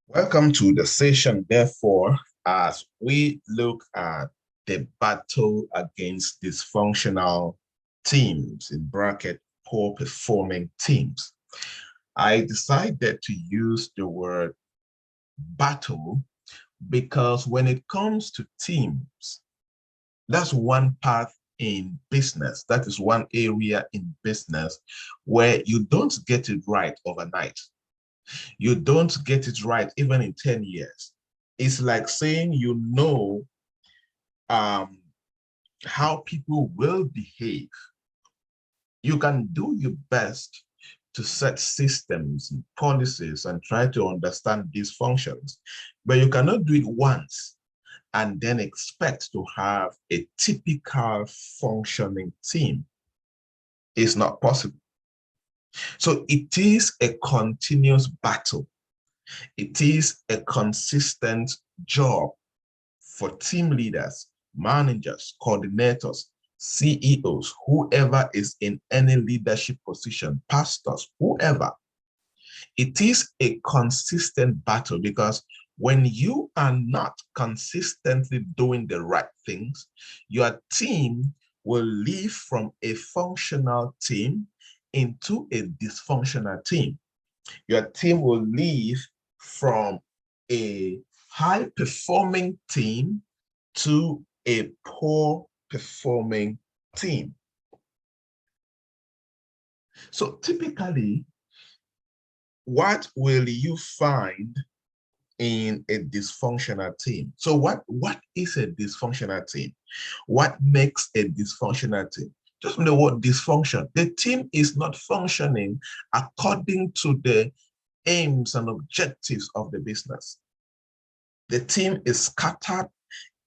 Welcome to the session, therefore, as we look at the battle against dysfunctional teams, in bracket, poor performing teams. I decided to use the word battle because when it comes to teams, that's one path in business. That is one area in business where you don't get it right overnight. You don't get it right even in 10 years. It's like saying um, how people will behave. You can do your best to set systems and policies and try to understand these functions, but you cannot do it once and then expect to have a typical functioning team. It's not possible. So it is a continuous battle. It is a consistent job for team leaders, managers, coordinators, CEOs, whoever is in any leadership position, pastors, whoever. It is a consistent battle because when you are not consistently doing the right things, your team will leave from a functional team into a dysfunctional team. Your team will leave from a high performing team to a poor performing team. So typically, what will you find in a dysfunctional team? So what is a dysfunctional team? What makes a dysfunctional team? Just from the word dysfunction, the team is not functioning according to the aims and objectives of the business. The team is scattered.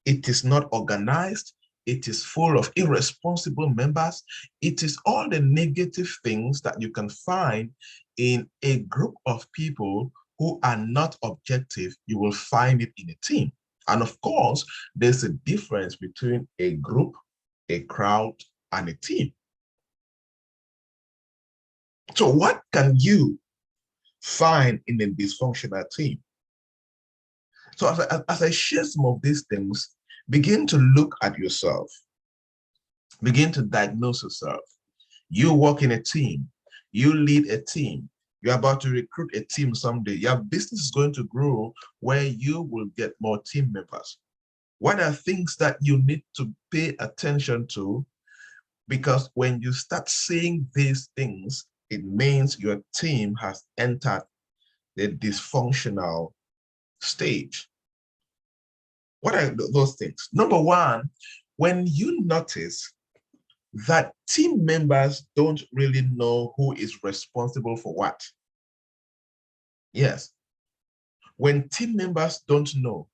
It is not organized. It is full of irresponsible members. It is all the negative things that you can find in a group of people who are not objective. You will find it in a team. And of course, there's a difference between a group, a crowd, and a team. So what can you find in a dysfunctional team? So as I share some of these things, begin to look at yourself. Begin to diagnose yourself. You work in a team. You lead a team. You're about to recruit a team someday. Your business is going to grow where you will get more team members. What are things that you need to pay attention to? Because when you start seeing these things, it means your team has entered the dysfunctional stage. What are those things? Number one, when you notice that team members don't really know who is responsible for what. Yes, when team members don't know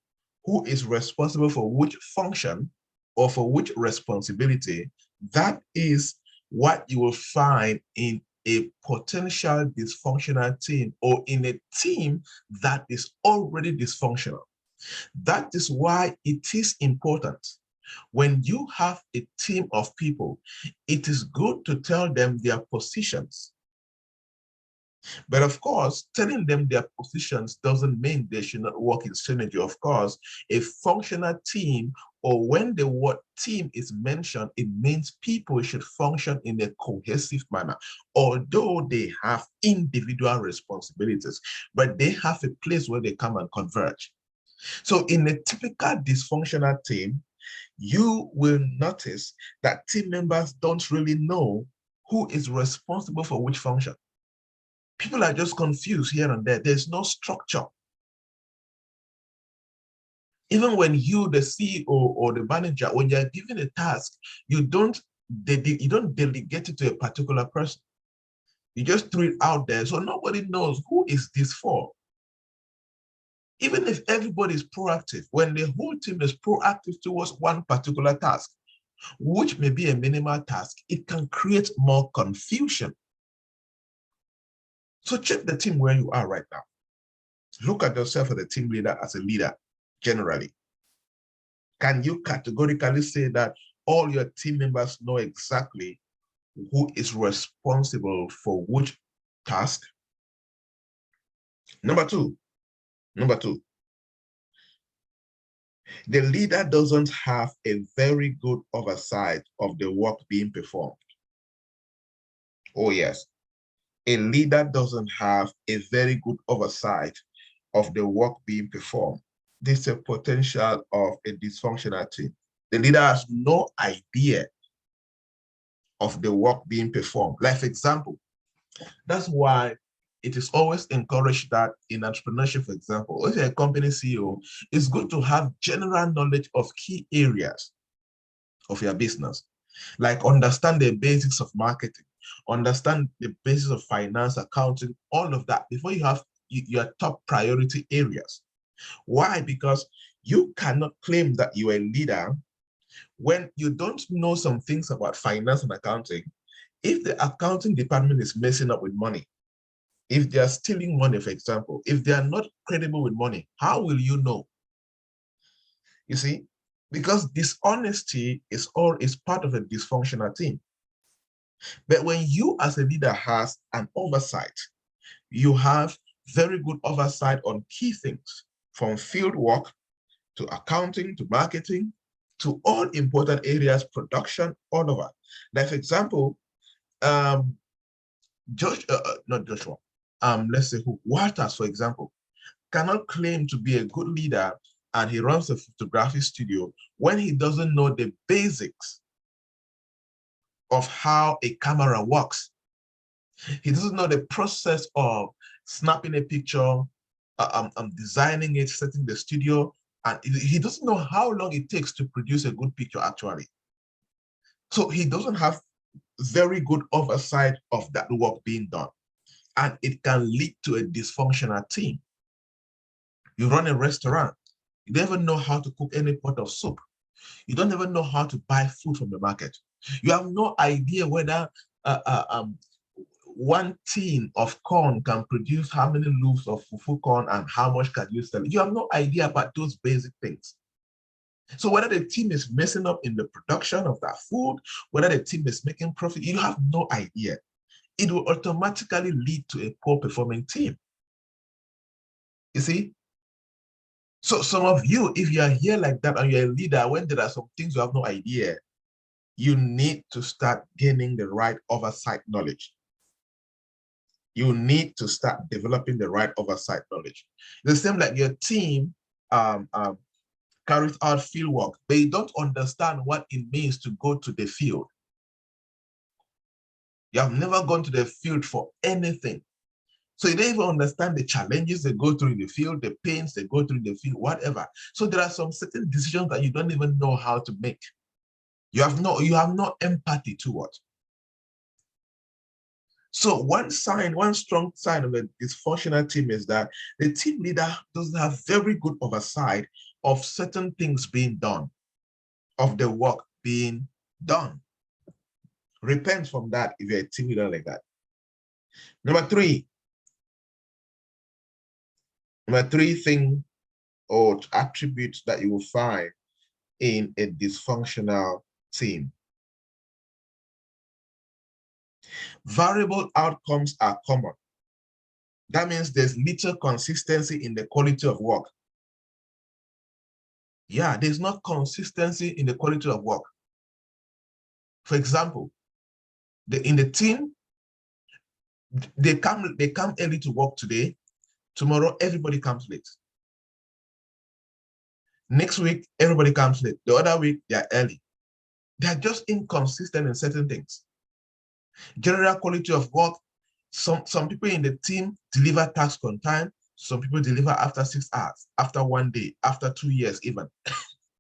who is responsible for which function or for which responsibility, that is what you will find in a potential dysfunctional team or in a team that is already dysfunctional. That is why it is important. When you have a team of people, it is good to tell them their positions. But of course, telling them their positions doesn't mean they should not work in synergy. Of course, a functional team, or when the word team is mentioned, it means people should function in a cohesive manner, although they have individual responsibilities, but they have a place where they come and converge. So in a typical dysfunctional team, you will notice that team members don't really know who is responsible for which function. People are just confused here and there. There's no structure. Even when you, the CEO or the manager, when you're given a task, you don't delegate it to a particular person. You just throw it out there. So nobody knows who is this for. Even if everybody is proactive, when the whole team is proactive towards one particular task, which may be a minimal task, it can create more confusion. So check the team where you are right now. Look at yourself as a team leader, as a leader, generally. Can you categorically say that all your team members know exactly who is responsible for which task? Number two, Number two, the leader doesn't have a very good oversight of the work being performed. Oh, yes. A leader doesn't have a very good oversight of the work being performed. This is a potential of a dysfunctional team. The leader has no idea of the work being performed. Like, for example, that's why it is always encouraged that in entrepreneurship, for example, if you're a company CEO, it's good to have general knowledge of key areas of your business, like understand the basics of marketing, understand the basics of finance, accounting, all of that before you have your top priority areas. Why? Because you cannot claim that you're a leader when you don't know some things about finance and accounting. If the accounting department is messing up with money, if they are stealing money, for example, if they are not credible with money, how will you know? You see, because dishonesty is part of a dysfunctional team. But when you as a leader has an oversight, you have very good oversight on key things, from field work to accounting to marketing to all important areas, production, all over. Like, for example, not Joshua, let's say who, Walters, for example, cannot claim to be a good leader and he runs a photography studio when he doesn't know the basics of how a camera works. He doesn't know the process of snapping a picture, designing it, setting the studio, and he doesn't know how long it takes to produce a good picture actually. So he doesn't have very good oversight of that work being done. And it can lead to a dysfunctional team. You run a restaurant, you don't even know how to cook any pot of soup. You don't even know how to buy food from the market. You have no idea whether one tin of corn can produce how many loaves of fufu corn and how much can you sell. You have no idea about those basic things. So whether the team is messing up in the production of that food, whether the team is making profit, you have no idea. It will automatically lead to a poor performing team. You see? So some of you, if you are here like that and you're a leader, when there are some things you have no idea, you need to start gaining the right oversight knowledge. You need to start developing the right oversight knowledge. The same like your team carries out field work. They don't understand what it means to go to the field. You have never gone to the field for anything. So you don't even understand the challenges they go through in the field, the pains they go through in the field, whatever. So there are some certain decisions that you don't even know how to make. You have no empathy toward. So one strong sign of a dysfunctional team is that the team leader doesn't have very good oversight of certain things being done, of the work being done. Repent from that if you're a team leader like that. Number three thing or attributes that you will find in a dysfunctional team. Variable outcomes are common. That means there's little consistency in the quality of work. Yeah, there's not consistency in the quality of work. For example, in the team, they come early to work today. Tomorrow, everybody comes late. Next week, everybody comes late. The other week, they're early. They're just inconsistent in certain things. General quality of work, some people in the team deliver tasks on time. Some people deliver after 6 hours, after 1 day, after 2 years even.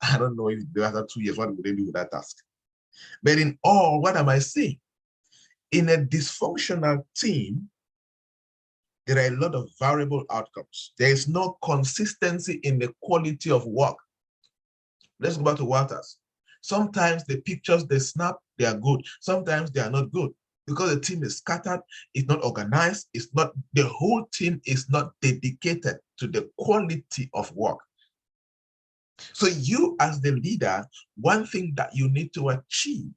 I don't know if after 2 years, what would they do with that task? But in all, what am I saying? In a dysfunctional team, there are a lot of variable outcomes. There is no consistency in the quality of work. Let's go back to Walters. Sometimes the pictures they snap, they are good. Sometimes they are not good because the team is scattered, it's not organized, the whole team is not dedicated to the quality of work. So you as the leader, one thing that you need to achieve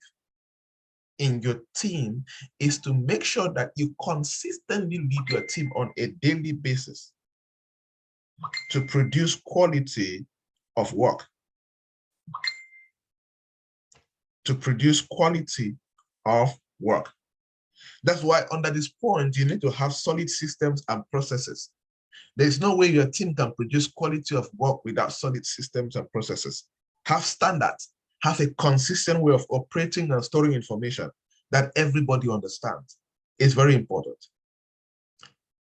in your team is to make sure that you consistently lead your team on a daily basis. to produce quality of work. To produce quality of work. That's why under this point, you need to have solid systems and processes. There's no way your team can produce quality of work without solid systems and processes. Have standards, have a consistent way of operating and storing information that everybody understands. It's very important.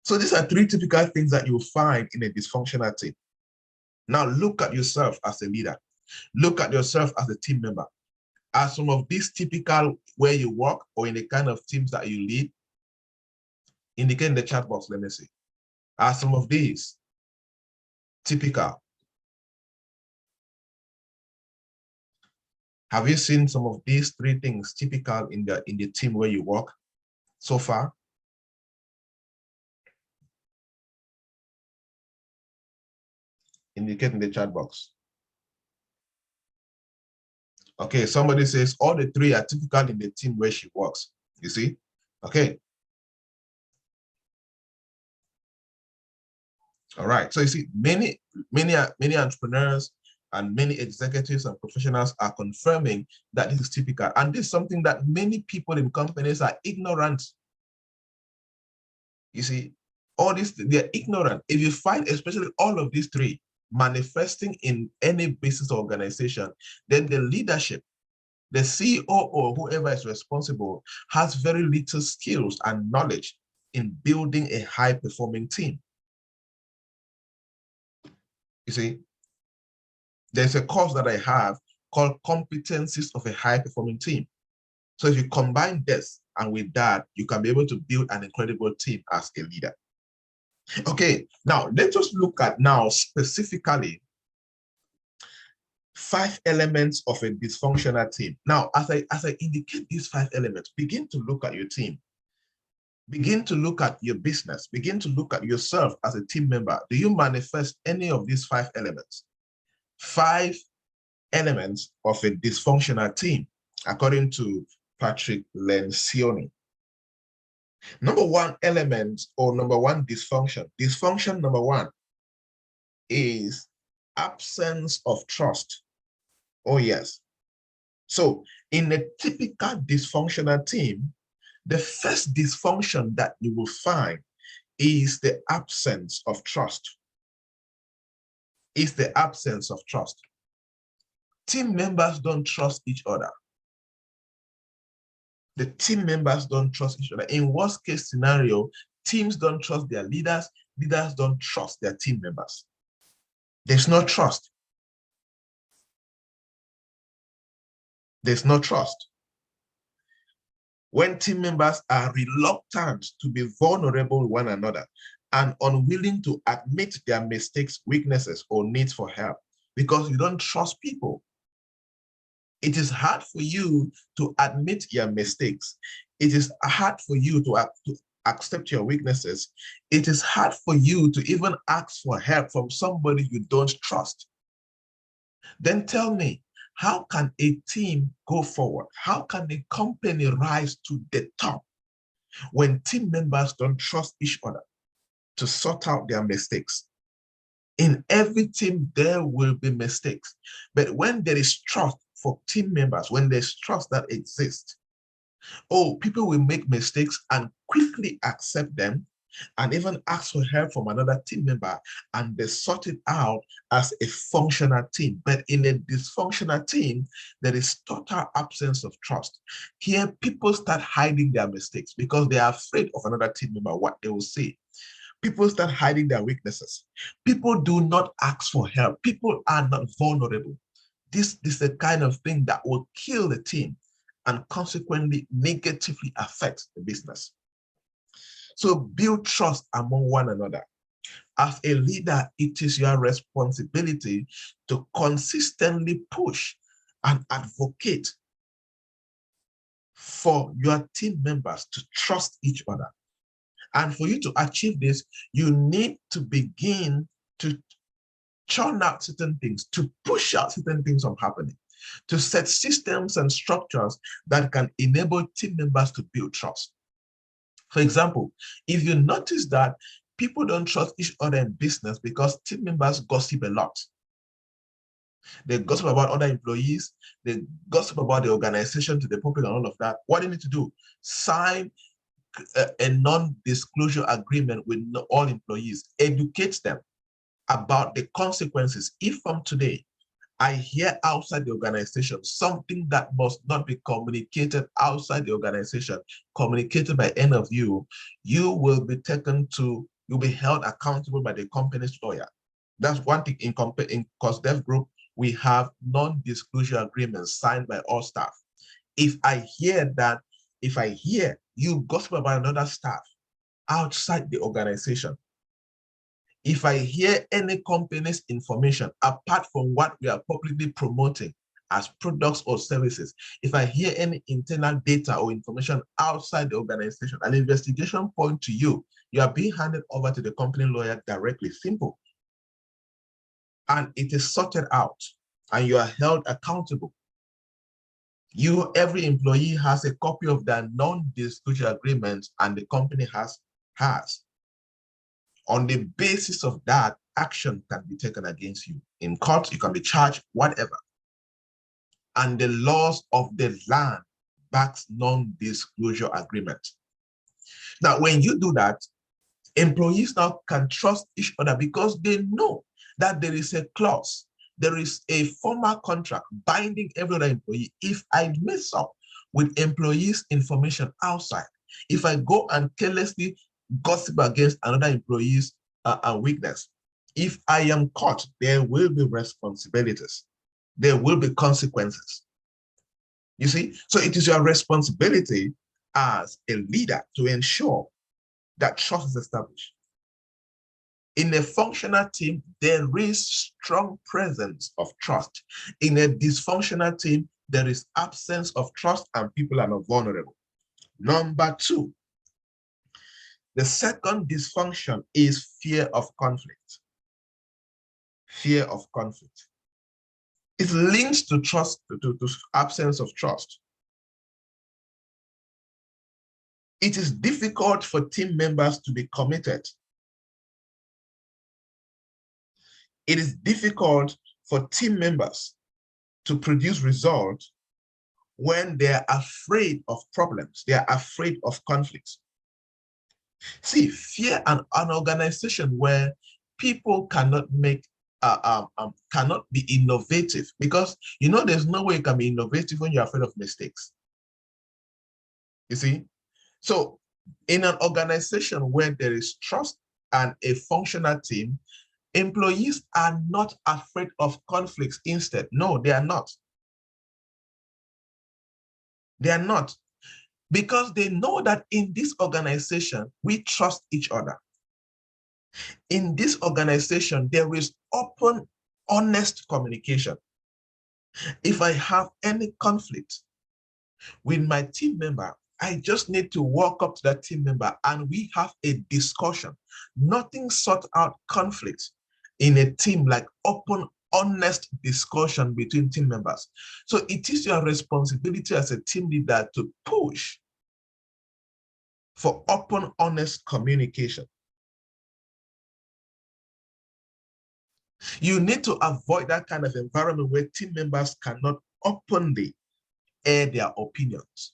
So these are three typical things that you'll find in a dysfunctional team. Now look at yourself as a leader. Look at yourself as a team member. Are some of these typical where you work or in the kind of teams that you lead? Indicate in the chat box, let me see. Are some of these typical? Have you seen some of these three things typical in the team where you work so far? Indicate in the chat box. Okay, somebody says all the three are typical in the team where she works. You see? Okay. All right. So you see, many entrepreneurs and many executives and professionals are confirming that this is typical. And this is something that many people in companies are ignorant. You see, all this, they're ignorant. If you find especially all of these three manifesting in any business organization, then the leadership, the CEO or whoever is responsible has very little skills and knowledge in building a high-performing team. You see, there's a course that I have called Competencies of a High-Performing Team. So if you combine this and with that, you can be able to build an incredible team as a leader. Okay, now let us look at now specifically 5 elements of a dysfunctional team. Now, as I indicate these 5 elements, begin to look at your team. Begin to look at your business. Begin to look at yourself as a team member. Do you manifest any of these 5 elements? 5 elements of a dysfunctional team, according to Patrick Lencioni. Number 1 element or number 1 dysfunction. Dysfunction number 1 is absence of trust. Oh, yes. So in a typical dysfunctional team, the first dysfunction that you will find is the absence of trust. Is the absence of trust. Team members don't trust each other. The team members don't trust each other. In worst case scenario, teams don't trust their leaders, leaders don't trust their team members. There's no trust. There's no trust. When team members are reluctant to be vulnerable with one another and unwilling to admit their mistakes, weaknesses, or needs for help because you don't trust people. It is hard for you to admit your mistakes. It is hard for you to accept your weaknesses. It is hard for you to even ask for help from somebody you don't trust. Then tell me, how can a team go forward? How can a company rise to the top when team members don't trust each other to sort out their mistakes? In every team, there will be mistakes. But when there is trust for team members, when there's trust that exists, oh, people will make mistakes and quickly accept them and even ask for help from another team member, and they sort it out as a functional team. But in a dysfunctional team, there is total absence of trust. Here, people start hiding their mistakes because they are afraid of another team member, what they will say. People start hiding their weaknesses. People do not ask for help. People are not vulnerable. This is the kind of thing that will kill the team and consequently negatively affect the business. So build trust among one another. As a leader, it is your responsibility to consistently push and advocate for your team members to trust each other. And for you to achieve this, you need to begin to churn out certain things, to push out certain things from happening, to set systems and structures that can enable team members to build trust. For example, if you notice that People don't trust each other in business because team members gossip a lot. They gossip about other employees. They gossip about the organization to the public and all of that. What do you need to do? Sign a non-disclosure agreement with all employees. Educate them about the consequences. If from today, I hear outside the organization something that must not be communicated outside the organization, communicated by any of you, you will be you'll be held accountable by the company's lawyer. That's one thing. In CosDev Group, we have non-disclosure agreements signed by all staff. If I hear you gossip about another staff outside the organization, if I hear any company's information apart from what we are publicly promoting as products or services, if I hear any internal data or information outside the organization, an investigation point to you, you are being handed over to the company lawyer directly. Simple. And it is sorted out and you are held accountable. Every employee has a copy of their non-disclosure agreement and the company has. On the basis of that, action can be taken against you. In court, you can be charged, whatever. And the laws of the land backs non-disclosure agreement. Now, when you do that, employees now can trust each other because they know that there is a clause, there is a formal contract binding every other employee. If I mess up with employees' information outside, if I go and carelessly gossip against another employee's weakness, if I am caught, there will be responsibilities. There will be consequences. You see, so it is your responsibility as a leader to ensure that trust is established. In a functional team, there is strong presence of trust. In a dysfunctional team, there is absence of trust and people are not vulnerable. Number two, the second dysfunction is fear of conflict. Fear of conflict. It links to trust, to absence of trust. It is difficult for team members to be committed. It is difficult for team members to produce results when they are afraid of problems. They are afraid of conflicts. See, fear an organization where people cannot cannot be innovative, because there's no way you can be innovative when you're afraid of mistakes. You see, so in an organization where there is trust and a functional team, employees are not afraid of conflicts. Instead, no, they are not. They are not, because they know that in this organization, we trust each other. In this organization, there is open, honest communication. If I have any conflict with my team member, I just need to walk up to that team member and we have a discussion. Nothing sort out conflicts in a team like open, honest discussion between team members. So it is your responsibility as a team leader to push for open, honest communication. You need to avoid that kind of environment where team members cannot openly air their opinions.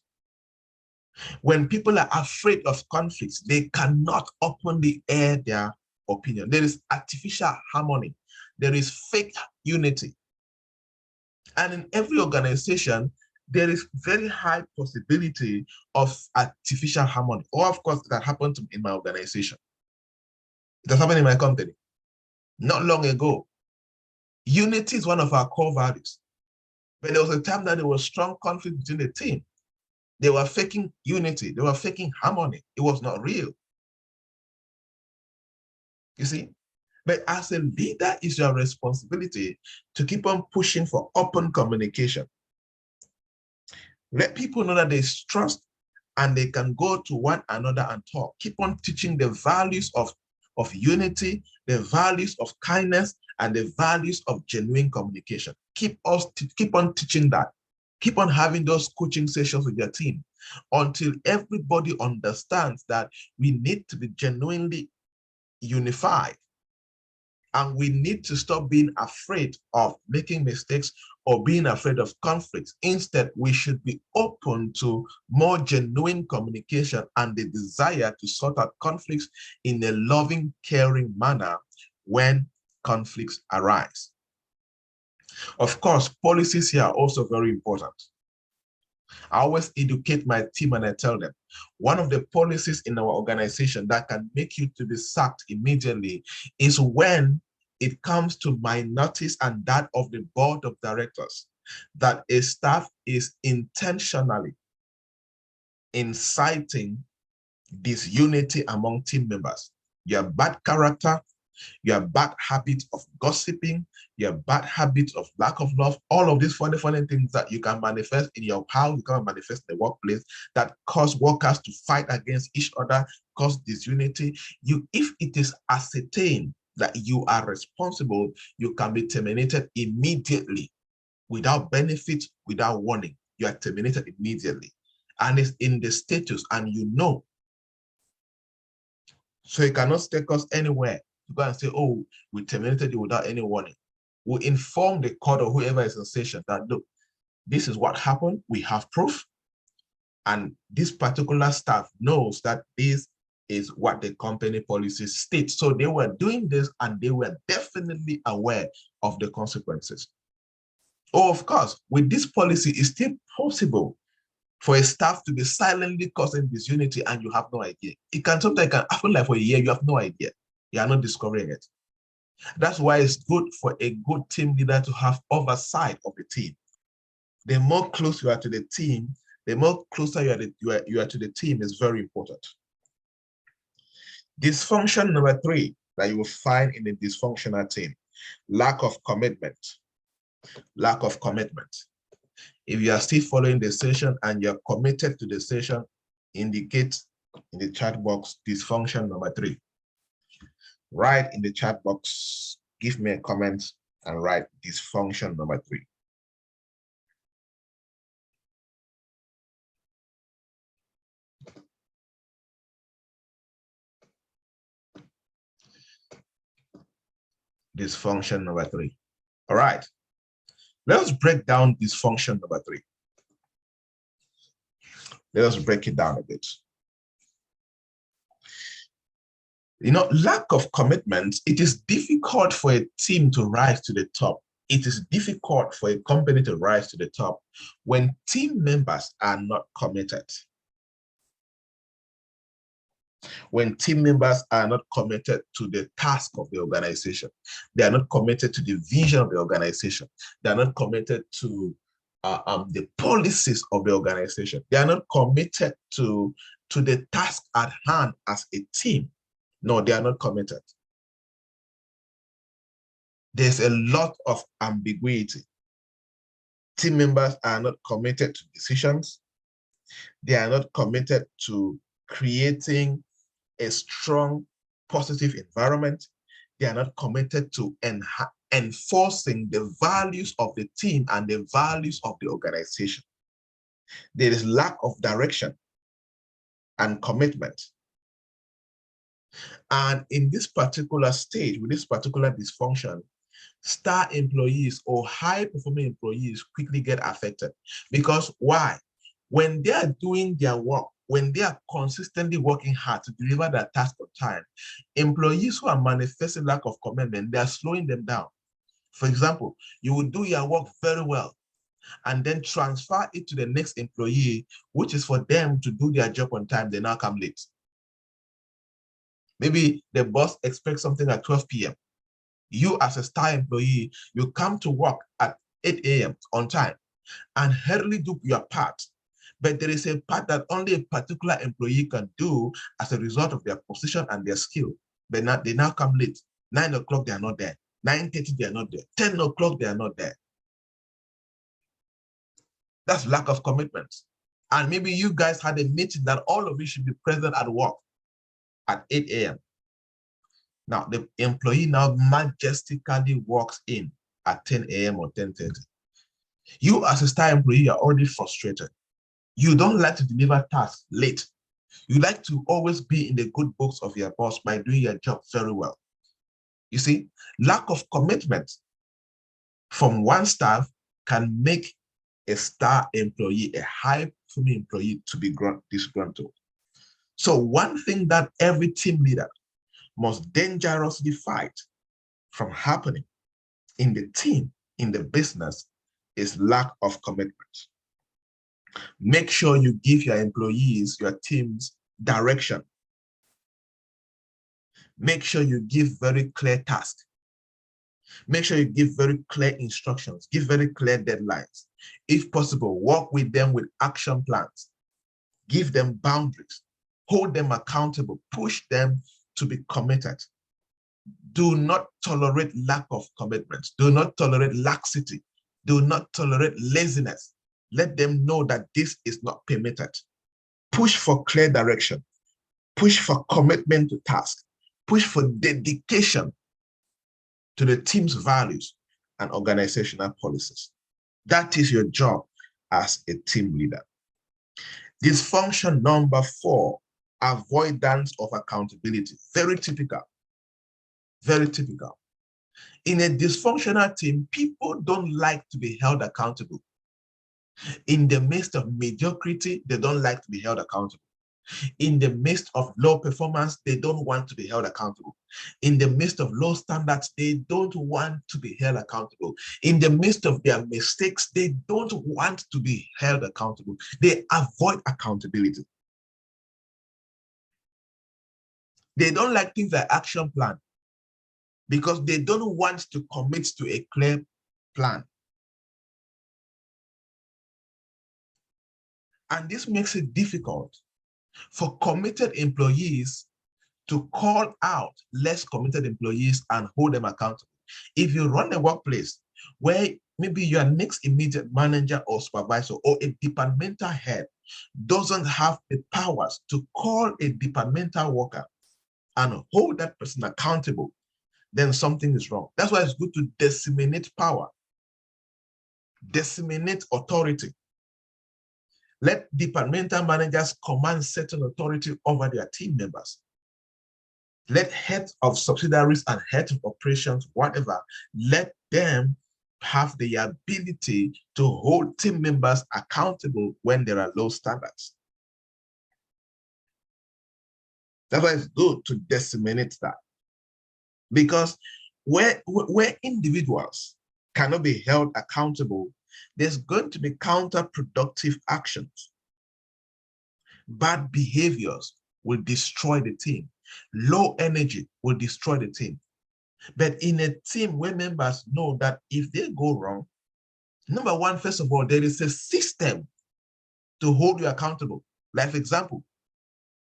When people are afraid of conflicts, they cannot openly air their opinion. There is artificial harmony. There is fake unity. And in every organization, there is very high possibility of artificial harmony. Or of course, that happened in my organization. It has happened in my company. Not long ago, unity is one of our core values. But there was a time that there was strong conflict between the team. They were faking unity. They were faking harmony. It was not real. You see? But as a leader, it's your responsibility to keep on pushing for open communication. Let people know that there's trust and they can go to one another and talk. Keep on teaching the values of unity, the values of kindness, and the values of genuine communication. Keep on teaching that. Keep on having those coaching sessions with your team until everybody understands that we need to be genuinely unified. And we need to stop being afraid of making mistakes or being afraid of conflicts. Instead, we should be open to more genuine communication and the desire to sort out conflicts in a loving, caring manner when conflicts arise. Of course, policies here are also very important. I always educate my team and I tell them, one of the policies in our organization that can make you to be sacked immediately is when it comes to minorities and that of the board of directors, that a staff is intentionally inciting disunity among team members. Your bad character, your bad habit of gossiping, your bad habit of lack of love, all of these funny things that you can manifest in your house, you can manifest in the workplace that cause workers to fight against each other, cause disunity. If it is ascertained that you are responsible, you can be terminated immediately without benefit, without warning. You are terminated immediately. And it's in the status, and you know. So you cannot take us anywhere to go and say, oh, we terminated you without any warning. We'll inform the court or whoever is in session that, look, this is what happened. We have proof. And this particular staff knows that this is what the company policy states. So they were doing this and they were definitely aware of the consequences. Oh, of course, with this policy, it's still possible for a staff to be silently causing disunity and you have no idea. It can sometimes happen like for a year, you have no idea. You are not discovering it. That's why it's good for a good team leader to have oversight of the team. The more close you are to the team, the more closer you are to the team is very important. Dysfunction number 3 that you will find in a dysfunctional team: lack of commitment. Lack of commitment. If you are still following the session and you're committed to the session, indicate in the chat box dysfunction number 3. Write in the chat box, give me a comment and write dysfunction number 3. Dysfunction number 3. All right. Let's break down dysfunction number 3. Let us break it down a bit. You know, lack of commitment, it is difficult for a team to rise to the top. It is difficult for a company to rise to the top when team members are not committed. When team members are not committed to the task of the organization, they are not committed to the vision of the organization, they are not committed to the policies of the organization, they are not committed to the task at hand as a team. No, they are not committed. There's a lot of ambiguity. Team members are not committed to decisions. They are not committed to creating a strong, positive environment. They are not committed to enforcing the values of the team and the values of the organization. There is lack of direction and commitment. And in this particular stage, with this particular dysfunction, star employees or high-performing employees quickly get affected. Because why? When they are doing their work, when they are consistently working hard to deliver their task on time, employees who are manifesting lack of commitment, they are slowing them down. For example, you will do your work very well and then transfer it to the next employee, which is for them to do their job on time. They now come late. Maybe the boss expects something at 12 p.m. You as a star employee, you come to work at 8 a.m. on time and hurriedly do your part. But there is a part that only a particular employee can do as a result of their position and their skill. They now come late. 9 o'clock, they are not there. 9:30, they are not there. 10 o'clock, they are not there. That's lack of commitment. And maybe you guys had a meeting that all of you should be present at work at 8 a.m. Now, the employee now majestically walks in at 10 a.m. or 10:30. You as a star employee are already frustrated. You don't like to deliver tasks late. You like to always be in the good books of your boss by doing your job very well. You see, lack of commitment from one staff can make a star employee, a high-performing employee, to be disgruntled. So one thing that every team leader must dangerously fight from happening in the team, in the business, is lack of commitment. Make sure you give your employees, your teams, direction. Make sure you give very clear tasks. Make sure you give very clear instructions, give very clear deadlines. If possible, work with them with action plans. Give them boundaries, hold them accountable, push them to be committed. Do not tolerate lack of commitment. Do not tolerate laxity. Do not tolerate laziness. Let them know that this is not permitted. Push for clear direction. Push for commitment to task. Push for dedication to the team's values and organizational policies. That is your job as a team leader. Dysfunction number 4, avoidance of accountability. Very typical. Very typical. In a dysfunctional team, people don't like to be held accountable. In the midst of mediocrity, they don't like to be held accountable. In the midst of low performance, they don't want to be held accountable. In the midst of low standards, they don't want to be held accountable. In the midst of their mistakes, they don't want to be held accountable. They avoid accountability. They don't like things like action plan because they don't want to commit to a clear plan. And this makes it difficult for committed employees to call out less committed employees and hold them accountable. If you run a workplace where maybe your next immediate manager or supervisor or a departmental head doesn't have the powers to call a departmental worker and hold that person accountable, then something is wrong. That's why it's good to disseminate power, disseminate authority. Let departmental managers command certain authority over their team members. Let heads of subsidiaries and heads of operations, whatever, let them have the ability to hold team members accountable when there are low standards. That's why it's good to disseminate that. Because where individuals cannot be held accountable, there's going to be counterproductive actions. Bad behaviors will destroy the team. Low energy will destroy the team. But in a team where members know that if they go wrong, number one, first of all, there is a system to hold you accountable. Like, for example,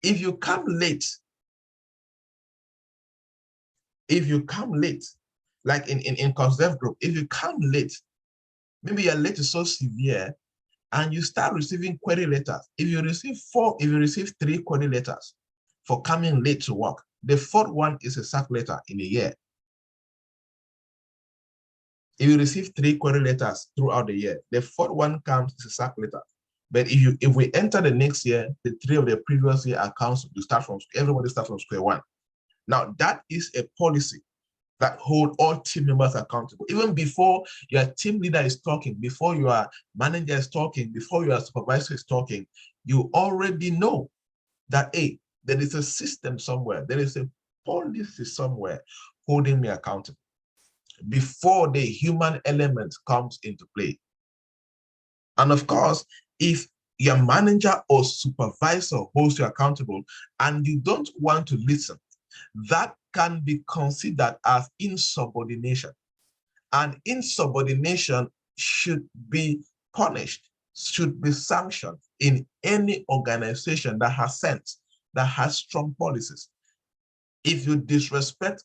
if you come late, like in conserve group, if you come late, maybe your late is so severe and you start receiving query letters. If you receive 3 query letters for coming late to work, the 4th one is a sack letter in a year. If you receive 3 query letters throughout the year, the 4th one comes as a sack letter. But if we enter the next year, the 3 of the previous year accounts to start from, everybody starts from square one. Now that is a policy that hold all team members accountable. Even before your team leader is talking, before your manager is talking, before your supervisor is talking, you already know that, hey, there is a system somewhere, there is a policy somewhere holding me accountable before the human element comes into play. And of course, if your manager or supervisor holds you accountable and you don't want to listen, that can be considered as insubordination. And insubordination should be punished, should be sanctioned in any organization that has sense, that has strong policies. If you disrespect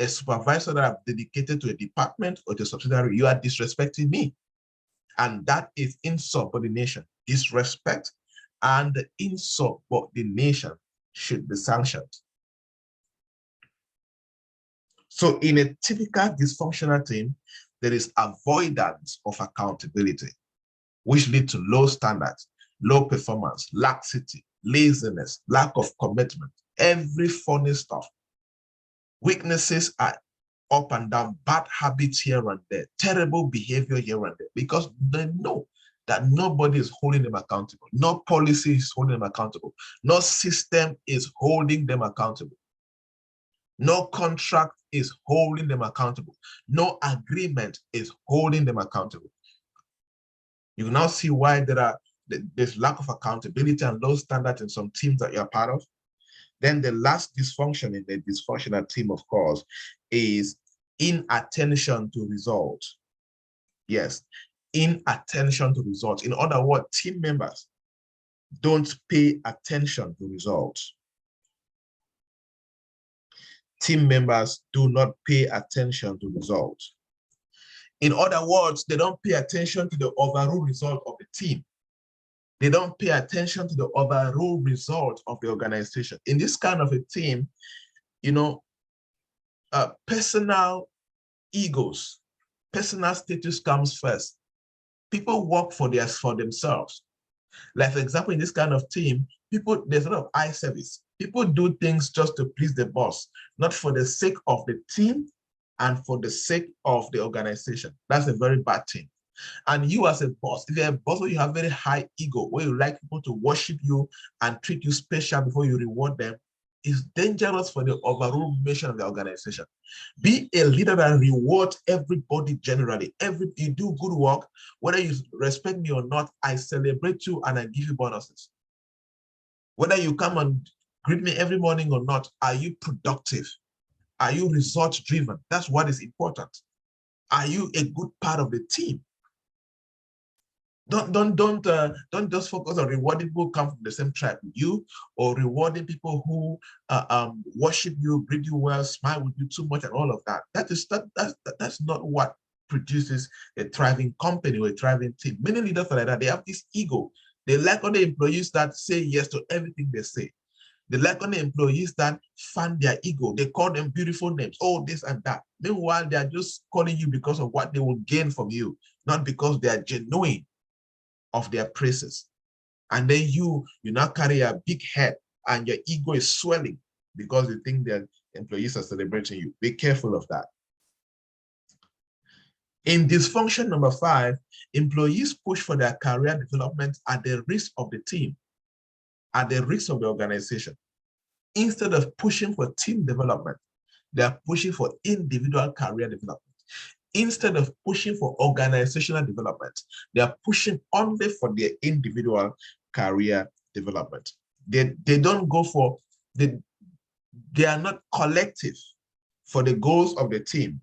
a supervisor that I've dedicated to a department or to a subsidiary, you are disrespecting me. And that is insubordination. Disrespect and insubordination should be sanctioned. So in a typical dysfunctional team, there is avoidance of accountability, which leads to low standards, low performance, laxity, laziness, lack of commitment, every funny stuff. Weaknesses are up and down, bad habits here and there, terrible behavior here and there, because they know that nobody is holding them accountable. No policy is holding them accountable. No system is holding them accountable. No contract is holding them accountable. No agreement is holding them accountable. You can now see why there's lack of accountability and low standards in some teams that you're part of. Then the last dysfunction in the dysfunctional team, of course, is inattention to results. Yes, inattention to results. In other words, team members don't pay attention to results. Team members do not pay attention to results. In other words, they don't pay attention to the overall result of the team. They don't pay attention to the overall result of the organization. In this kind of a team, you know, personal egos, personal status comes first. People work for themselves. Like, for example, in this kind of team, there's a lot of eye service. People do things just to please the boss, not for the sake of the team and for the sake of the organization. That's a very bad thing. And you as a boss, if you're a boss where you have very high ego, where you like people to worship you and treat you special before you reward them, it's dangerous for the overall mission of the organization. Be a leader that rewards everybody generally. You do good work, whether you respect me or not, I celebrate you and I give you bonuses. Whether you come and greet me every morning or not, are you productive? Are you result driven? That's what is important. Are you a good part of the team? Don't just focus on rewarding people who come from the same tribe with you, or rewarding people who worship you, greet you well, smile with you too much, and all of that. That's not what produces a thriving company or a thriving team. Many leaders are like that. They have this ego. They like on the employees that say yes to everything they say. They like on the employees that fan their ego. They call them beautiful names, oh, this and that. Meanwhile, they are just calling you because of what they will gain from you, not because they are genuine of their praises. And then you now carry a big head and your ego is swelling because you think that employees are celebrating you. Be careful of that. In dysfunction number 5, employees push for their career development at the risk of the team, at the risk of the organization. Instead of pushing for team development, they are pushing for individual career development. Instead of pushing for organizational development, they are pushing only for their individual career development. They don't go for, they are not collective for the goals of the team.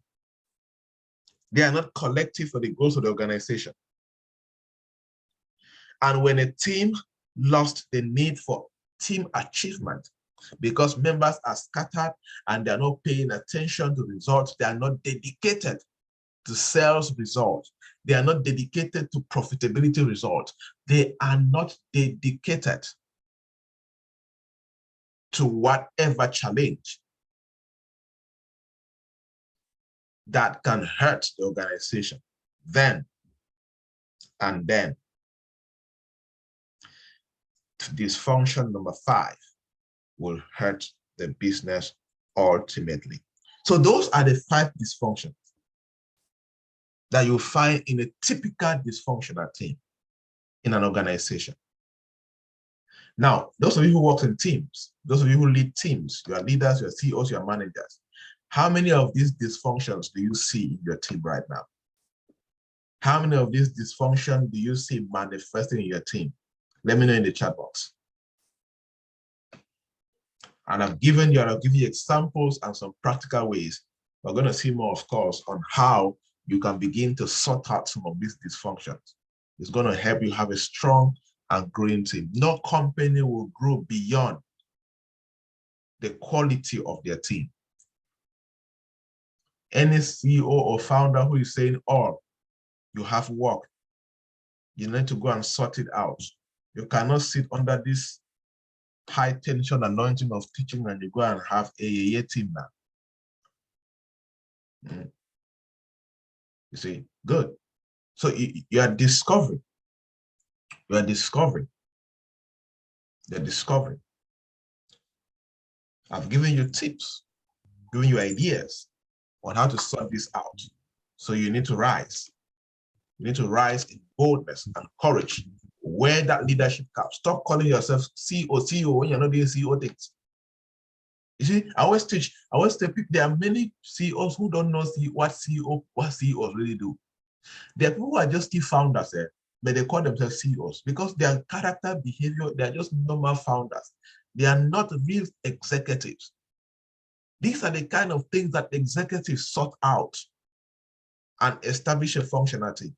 They are not collective for the goals of the organization. And when a team lost the need for team achievement because members are scattered and they are not paying attention to results, they are not dedicated to sales results, they are not dedicated to profitability results, they are not dedicated to whatever challenge that can hurt the organization, then dysfunction number 5 will hurt the business ultimately. So those are the 5 dysfunctions that you'll find in a typical dysfunctional team in an organization. Now, those of you who work in teams, those of you who lead teams, you are leaders, you are CEOs, you are managers, how many of these dysfunctions do you see in your team right now? How many of these dysfunctions do you see manifesting in your team? Let me know in the chat box. And I'll give you examples and some practical ways. We're going to see more, of course, on how you can begin to sort out some of these dysfunctions. It's going to help you have a strong and growing team. No company will grow beyond the quality of their team. Any CEO or founder who is saying, oh, you have work, you need to go and sort it out. You cannot sit under this high tension anointing of teaching and you go and have a team now. You see, good. So you are discovering They're discovering. I've given you tips, giving you ideas on how to sort this out. So you need to rise. You need to rise in boldness and courage. Wear that leadership cap. Stop calling yourself CEO when you're not doing CEO things. You see, I always tell people there are many CEOs who don't know what CEOs really do. There are people who are just still founders, but they call themselves CEOs because their character, behavior, they are just normal founders. They are not real executives. These are the kind of things that executives sort out and establish a functionality.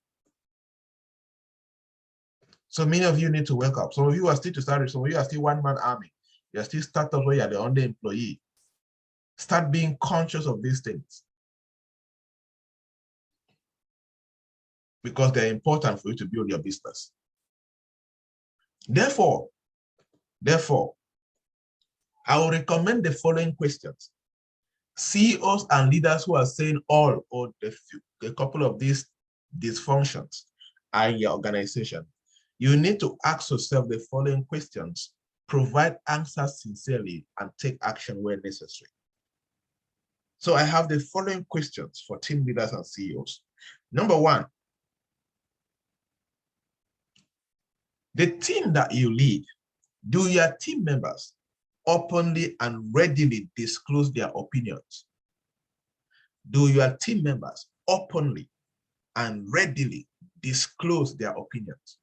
So many of you need to wake up. Some of you are still to start, some of you are still one-man army. You're still startups where you're the only employee. Start being conscious of these things, because they're important for you to build your business. Therefore, I will recommend the following questions. CEOs and leaders who are saying all or a couple of these dysfunctions are in your organization, you need to ask yourself the following questions, provide answers sincerely, and take action where necessary. So I have the following questions for team leaders and CEOs. Number one, the team that you lead, do your team members openly and readily disclose their opinions? Do your team members openly and readily disclose their opinions?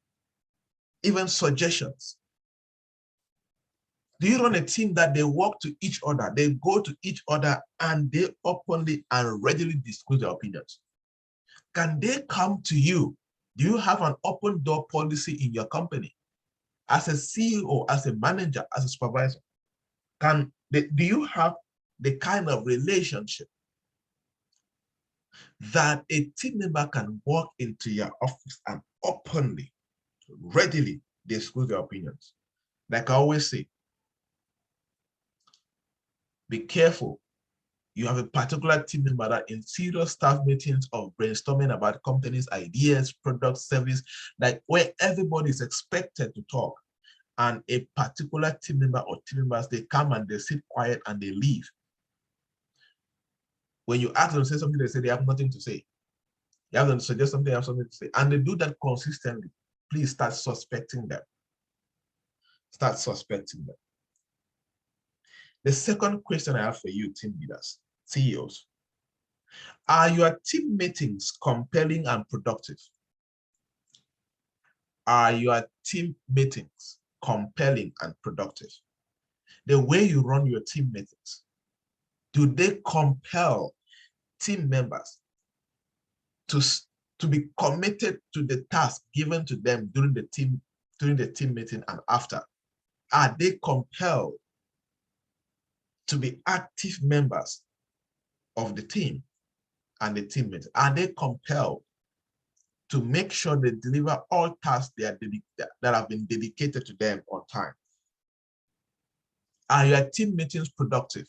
Even suggestions. Do you run a team that they walk to each other, they go to each other, and they openly and readily disclose their opinions? Can they come to you? Do you have an open door policy in your company? As a CEO, as a manager, as a supervisor, do you have the kind of relationship that a team member can walk into your office and openly, readily disclose their opinions? Like I always say, be careful. You have a particular team member that in serious staff meetings of brainstorming about companies' ideas, product, service, like where everybody is expected to talk, and a particular team member or team members, they come and they sit quiet and they leave. When you ask them to say something, they say they have nothing to say. You have them to suggest something, they have something to say. And they do that consistently. Please start suspecting them. Start suspecting them. The second question I have for you, team leaders, CEOs, are your team meetings compelling and productive? Are your team meetings compelling and productive? The way you run your team meetings, do they compel team members to be committed to the task given to them during the team meeting and after? Are they compelled to be active members of the team and the team meeting? Are they compelled to make sure they deliver all tasks that have been dedicated to them on time? Are your team meetings productive?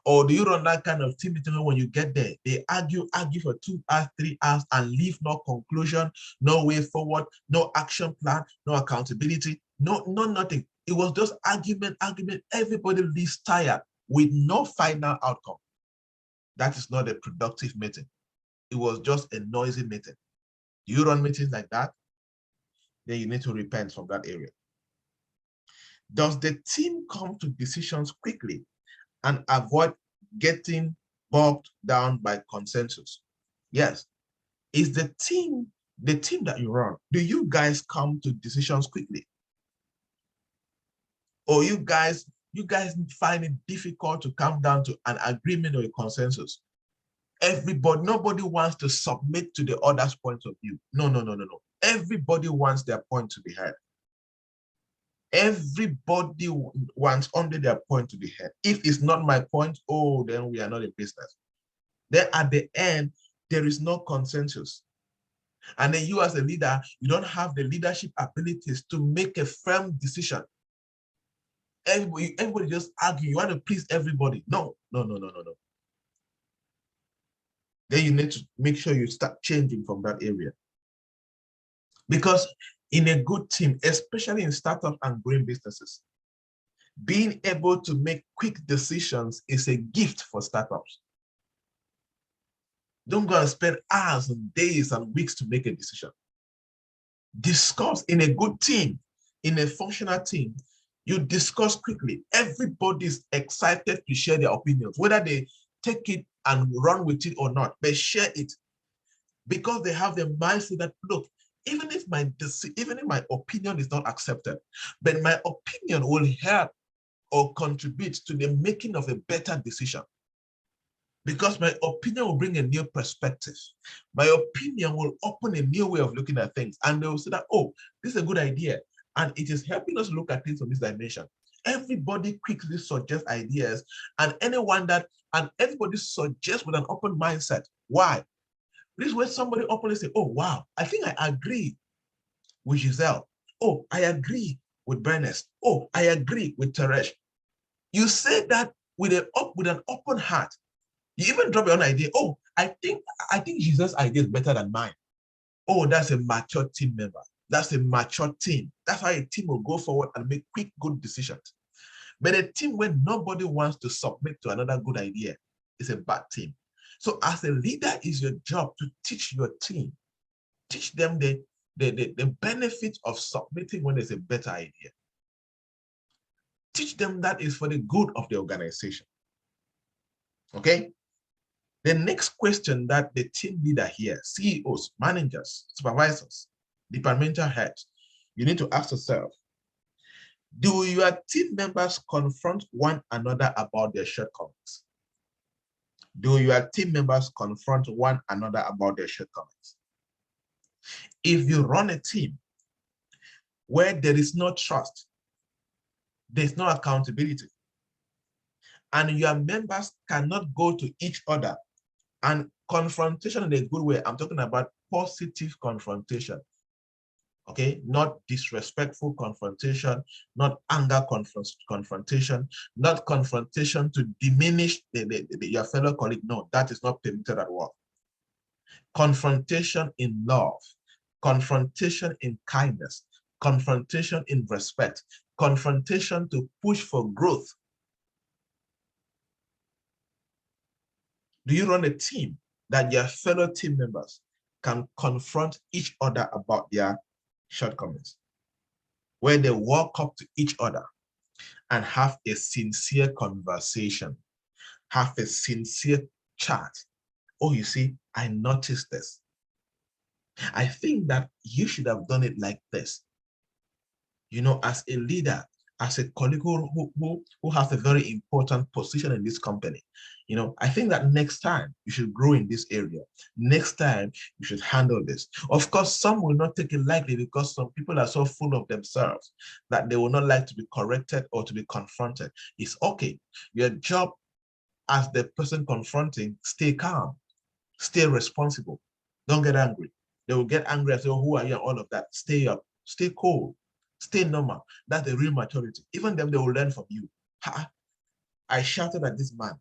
Or do you run that kind of team meeting where when you get there, they argue for 2 hours, 3 hours, and leave no conclusion, no way forward, no action plan, no accountability, no nothing. It was just argument. Everybody leaves tired with no final outcome. That is not a productive meeting. It was just a noisy meeting. Do you run meetings like that? Then you need to repent from that area. Does the team come to decisions quickly and avoid getting bogged down by consensus? Yes. Is the team that you run, do you guys come to decisions quickly? Or you guys find it difficult to come down to an agreement or a consensus? Nobody wants to submit to the other's point of view. No. Everybody wants their point to be heard. Everybody wants only their point to be heard. If it's not my point, then we are not in business. Then at the end, there is no consensus. And then you as a leader, you don't have the leadership abilities to make a firm decision. Everybody just argue. You want to please everybody. No. Then you need to make sure you start changing from that area. Because in a good team, especially in startups and growing businesses, Being able to make quick decisions is a gift for startups. Don't go and spend hours and days and weeks to make a decision. Discuss in a good team, in a functional team. You discuss quickly. Everybody's excited to share their opinions, whether they take it and run with it or not, but share it because they have the mindset that, look, even if my opinion is not accepted, but my opinion will help or contribute to the making of a better decision. Because my opinion will bring a new perspective. My opinion will open a new way of looking at things. And they will say that, oh, this is a good idea. And it is helping us look at things from this dimension. Everybody quickly suggests ideas, and everybody suggests with an open mindset. Why? This is where somebody openly say, oh, wow, I think I agree with Giselle. Oh, I agree with Bernice. Oh, I agree with Teresh. You say that with an open heart. You even drop your own idea. Oh, I think Jesus' idea is better than mine. Oh, that's a mature team member. That's a mature team. That's how a team will go forward and make quick, good decisions. But a team where nobody wants to submit to another good idea is a bad team. So as a leader, it's your job to teach your team, teach them the benefit of submitting when there's a better idea. Teach them that is for the good of the organization. Okay? The next question that the team leader here, CEOs, managers, supervisors, departmental heads, you need to ask yourself, do your team members confront one another about their shortcomings? Do your team members confront one another about their shortcomings? If you run a team where there is no trust, there's no accountability, and your members cannot go to each other, and confrontation in a good way, I'm talking about positive confrontation, okay? Not disrespectful confrontation, not anger confrontation, not confrontation to diminish your fellow colleague. No, that is not permitted at work. Confrontation in love, confrontation in kindness, confrontation in respect, confrontation to push for growth. Do you run a team that your fellow team members can confront each other about their shortcomings, where they walk up to each other and have a sincere conversation, have a sincere chat? Oh, you see, I noticed this. I think that you should have done it like this. You know, as a leader, as a colleague who has a very important position in this company, you know, I think that next time you should grow in this area. Next time you should handle this. Of course, some will not take it lightly because some people are so full of themselves that they will not like to be corrected or to be confronted. It's okay. Your job as the person confronting, stay calm, stay responsible. Don't get angry. They will get angry and say, oh, who are you? And all of that. Stay up, stay cool, stay normal. That's the real maturity. Even them, they will learn from you. I shouted at this man.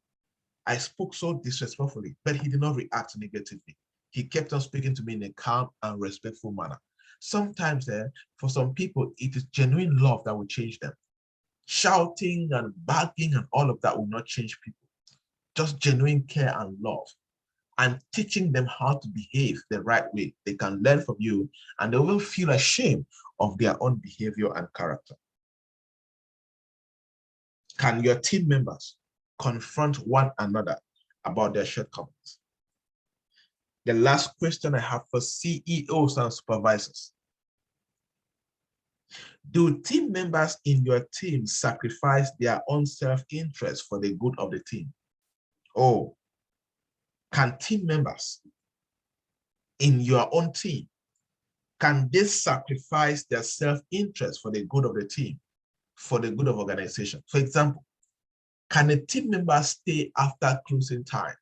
I spoke so disrespectfully, but he did not react negatively. He kept on speaking to me in a calm and respectful manner. Sometimes for some people, it is genuine love that will change them. Shouting and barking and all of that will not change people. Just genuine care and love, and teaching them how to behave the right way. They can learn from you and they will feel ashamed of their own behavior and character. Can your team members confront one another about their shortcomings? The last question I have for CEOs and supervisors. Do team members in your team sacrifice their own self-interest for the good of the team? Oh, can team members in your own team, can they sacrifice their self-interest for the good of the team, for the good of organization? For example, can a team member stay after closing time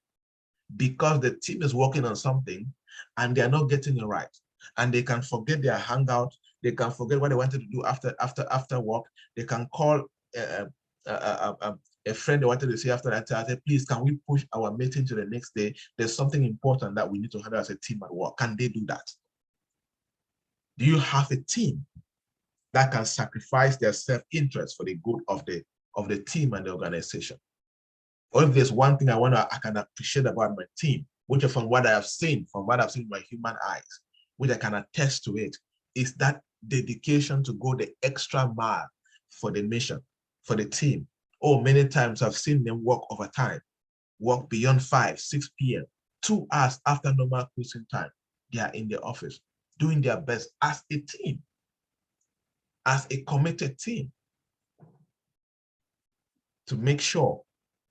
because the team is working on something and they are not getting it right, and they can forget their hangout, they can forget what they wanted to do after work, they can call a friend they wanted to see after that, I said, please, can we push our meeting to the next day? There's something important that we need to handle as a team at work. Can they do that? Do you have a team that can sacrifice their self-interest for the good of the of the team and the organization. Or if there's one thing I can appreciate about my team, which from what I have seen, from what I've seen with my human eyes, which I can attest to it, is that dedication to go the extra mile for the mission, for the team. Oh, many times I've seen them work overtime, work beyond 5, 6 p.m., 2 hours after normal closing time. They are in the office doing their best as a team, as a committed team, to make sure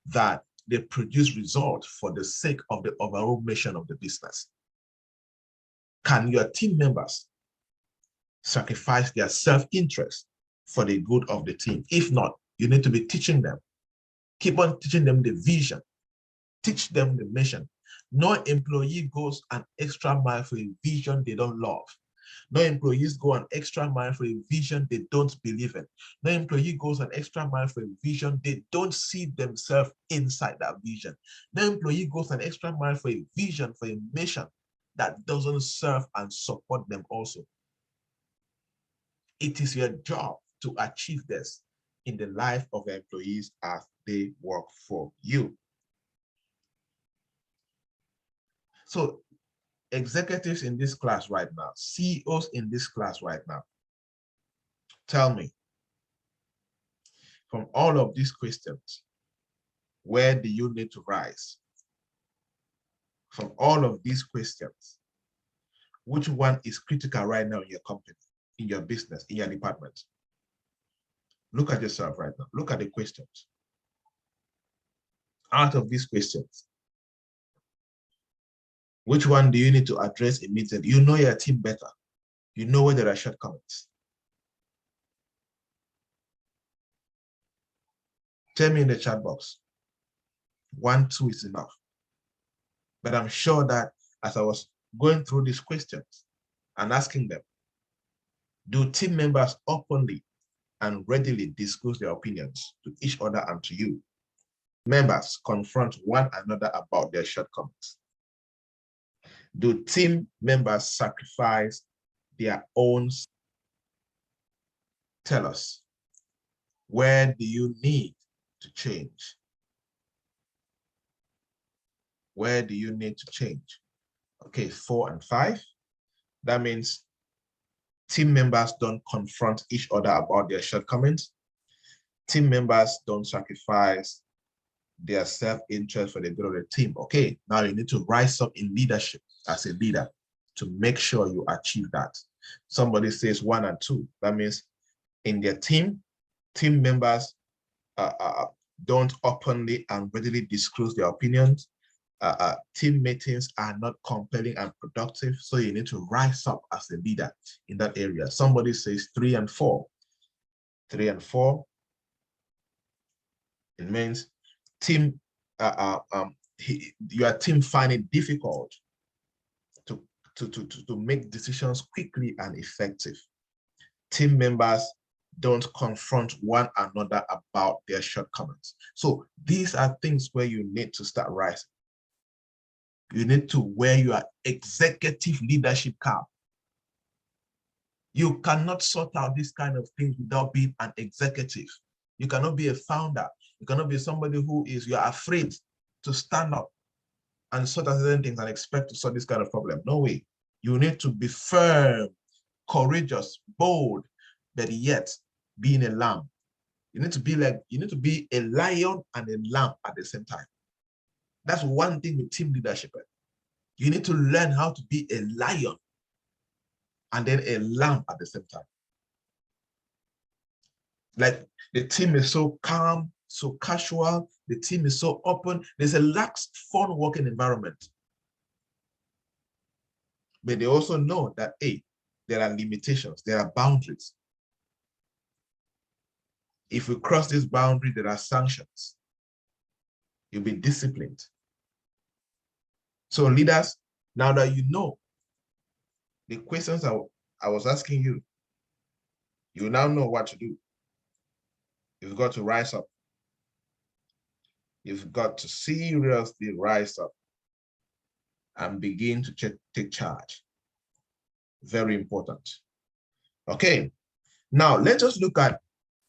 that they produce results for the sake of the overall mission of the business. Can your team members sacrifice their self-interest for the good of the team? If not, you need to be teaching them. Keep on teaching them the vision. Teach them the mission. No employee goes an extra mile for a vision they don't love. No employees go an extra mile for a vision they don't believe in. No employee goes an extra mile for a vision they don't see themselves inside that vision. No employee goes an extra mile for a vision, for a mission that doesn't serve and support them also. It is your job to achieve this in the life of the employees as they work for you. So executives in this class right now, CEOs in this class right now, tell me, from all of these questions, where do you need to rise? From all of these questions, which one is critical right now in your company, in your business, in your department? Look at yourself right now. Look at the questions. Out of these questions, which one do you need to address immediately? You know your team better. You know where there are shortcomings. Tell me in the chat box. 1, 2 is enough. But I'm sure that as I was going through these questions and asking them, do team members openly and readily disclose their opinions to each other and to you? Members confront one another about their shortcomings. Do team members sacrifice their own? Tell us, where do you need to change? Where do you need to change? Okay, 4 and 5. That means team members don't confront each other about their shortcomings. Team members don't sacrifice their self-interest for the good of the team. Okay, now you need to rise up in leadership as a leader to make sure you achieve that. Somebody says 1 and 2. That means in their team members don't openly and readily disclose their opinions. Team meetings are not compelling and productive, so you need to rise up as a leader in that area. Somebody says 3 and 4. 3 and 4, it means team, your team find it difficult to make decisions quickly and effective. Team members don't confront one another about their shortcomings. So these are things where you need to start rising. You need to wear your executive leadership cap. You cannot sort out this kind of things without being an executive. You cannot be a founder. You cannot be somebody who is, you're afraid to stand up and sort out certain things and expect to solve this kind of problem. No way. You need to be firm, courageous, bold, but yet being a lamb. You need to be a lion and a lamb at the same time. That's one thing with team leadership. You need to learn how to be a lion and then a lamb at the same time. Like the team is so calm, so casual, the team is so open. There's a lax, fun working environment. But they also know that, hey, there are limitations, there are boundaries. If we cross this boundary, there are sanctions. You'll be disciplined. So leaders, now that you know the questions I was asking you, you now know what to do. You've got to rise up. You've got to seriously rise up and begin to take charge. Very important. Okay, now let us look at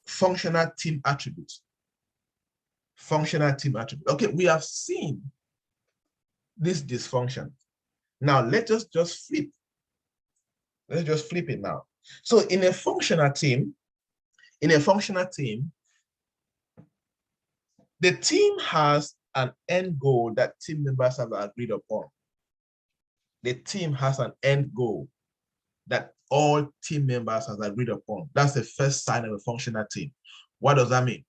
functional team attributes. Functional team attribute. Okay, we have seen this dysfunction. Now let us just flip. Let's just flip it now. So in a functional team, the team has an end goal that team members have agreed upon. The team has an end goal that all team members have agreed upon. That's the first sign of a functional team. What does that mean?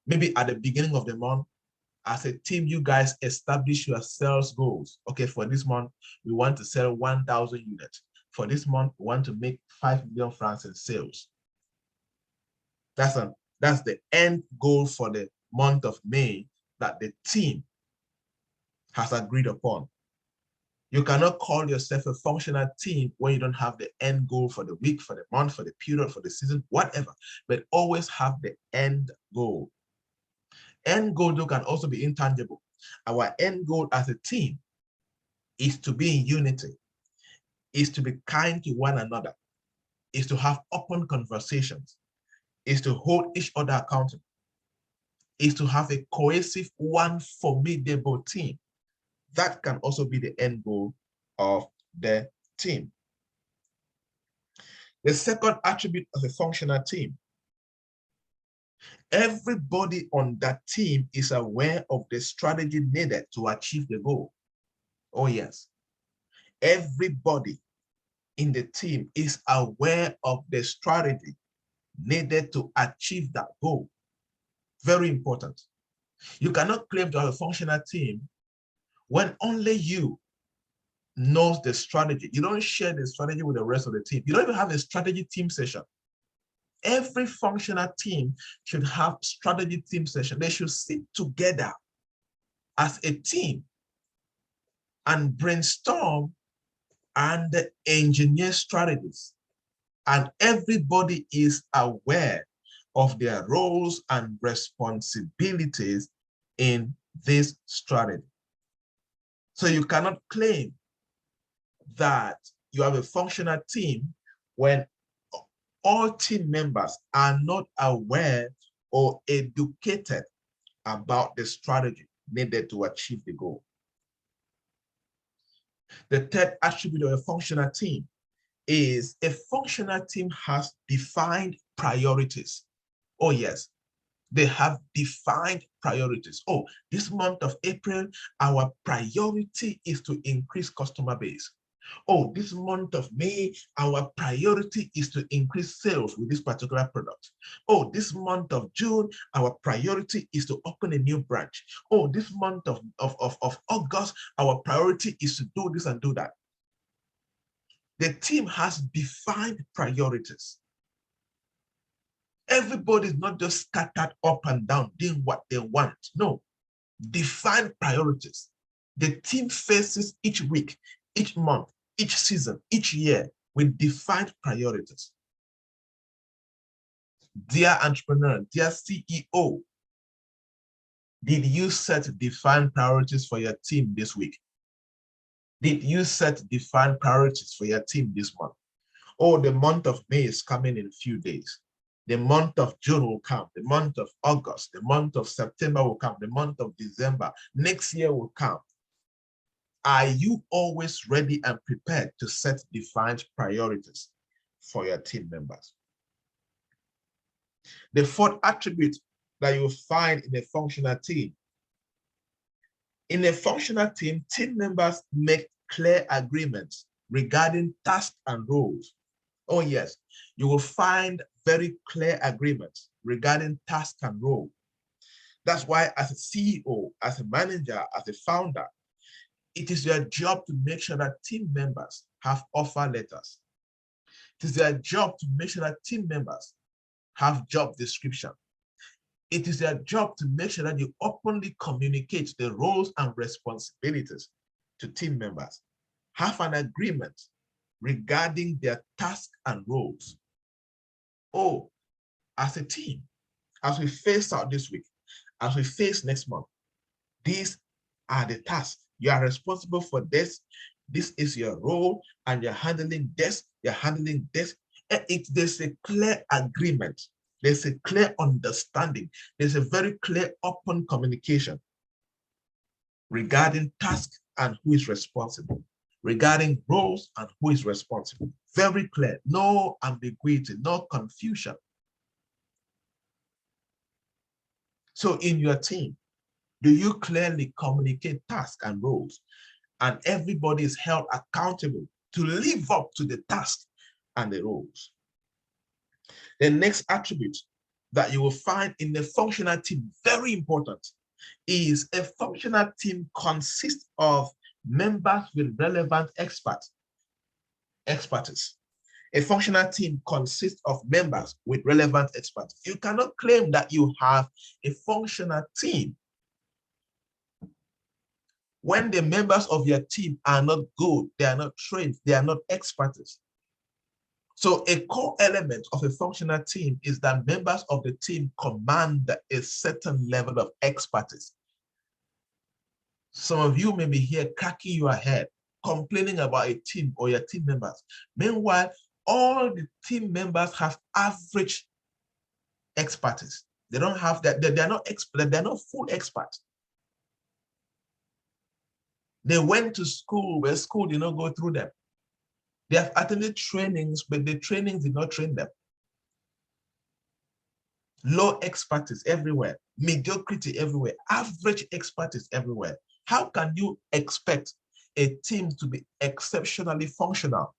Maybe at the beginning of the month, as a team, you guys establish your sales goals. Okay, for this month, we want to sell 1,000 units. For this month, we want to make 5 million francs in sales. That's the end goal for the month of May that the team has agreed upon. You cannot call yourself a functional team when you don't have the end goal for the week, for the month, for the period, for the season, whatever, but always have the end goal. End goal though can also be intangible. Our end goal as a team is to be in unity, is to be kind to one another, is to have open conversations, is to hold each other accountable, is to have a cohesive, one formidable team. That can also be the end goal of the team. The second attribute of a functional team, everybody on that team is aware of the strategy needed to achieve the goal. Oh yes, everybody in the team is aware of the strategy needed to achieve that goal. Very important. You cannot claim to have a functional team when only you knows the strategy. You don't share the strategy with the rest of the team. You don't even have a strategy team session. Every functional team should have strategy team session. They should sit together as a team and brainstorm and engineer strategies. And everybody is aware of their roles and responsibilities in this strategy. So you cannot claim that you have a functional team when all team members are not aware or educated about the strategy needed to achieve the goal. The third attribute of a functional team is a functional team has defined priorities. Oh yes, they have defined priorities. Oh, this month of April, our priority is to increase customer base. Oh, this month of May, our priority is to increase sales with this particular product. Oh, this month of June, our priority is to open a new branch. Oh, this month of August, our priority is to do this and do that. The team has defined priorities. Everybody's not just scattered up and down doing what they want. No, define priorities. The team faces each week, each month, each season, each year with defined priorities. Dear entrepreneur, dear CEO, did you set defined priorities for your team this week? Did you set defined priorities for your team this month? Oh, the month of May is coming in a few days. The month of June will come. The month of August, the month of September will come. The month of December, next year will come. Are you always ready and prepared to set defined priorities for your team members? The fourth attribute that you will find in a functional team. In a functional team, team members make clear agreements regarding tasks and roles. Oh yes, you will find very clear agreements regarding task and role. That's why as a CEO, as a manager, as a founder, it is your job to make sure that team members have offer letters. It is their job to make sure that team members have job description. It is their job to make sure that you openly communicate the roles and responsibilities to team members. Have an agreement regarding their tasks and roles. Oh, as a team, as we face out this week, as we face next month, these are the tasks. You are responsible for this. This is your role, and you're handling this, you're handling this. There's a clear agreement There's a clear understanding. There's a very clear open communication regarding tasks and who is responsible, regarding roles and who is responsible. Very clear, no ambiguity, no confusion. So in your team, do you clearly communicate tasks and roles, and everybody is held accountable to live up to the task and the roles? The next attribute that you will find in a functional team, very important, is a functional team consists of members with relevant expertise. A functional team consists of members with relevant expertise. You cannot claim that you have a functional team when the members of your team are not good, they are not trained, they are not experts. So a core element of a functional team is that members of the team command a certain level of expertise. Some of you may be here cracking your head, complaining about a team or your team members. Meanwhile, all the team members have average expertise. They don't have that, they're not expert, they're not full experts. They went to school where school did not go through them. They have attended trainings, but the trainings did not train them. Low expertise everywhere, mediocrity everywhere, average expertise everywhere. How can you expect a team to be exceptionally functional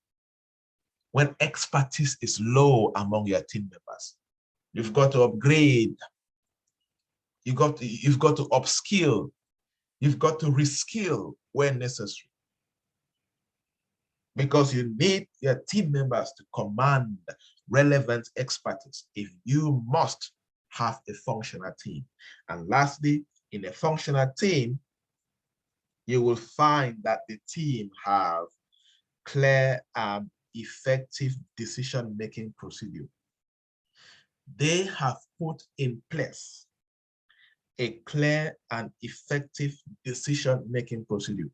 when expertise is low among your team members? You've got to upgrade. You've got to upskill. You've got to reskill where necessary, because you need your team members to command relevant expertise if you must have a functional team. And lastly, in a functional team, you will find that the team have clear and effective decision-making procedure. They have put in place a clear and effective decision-making procedure.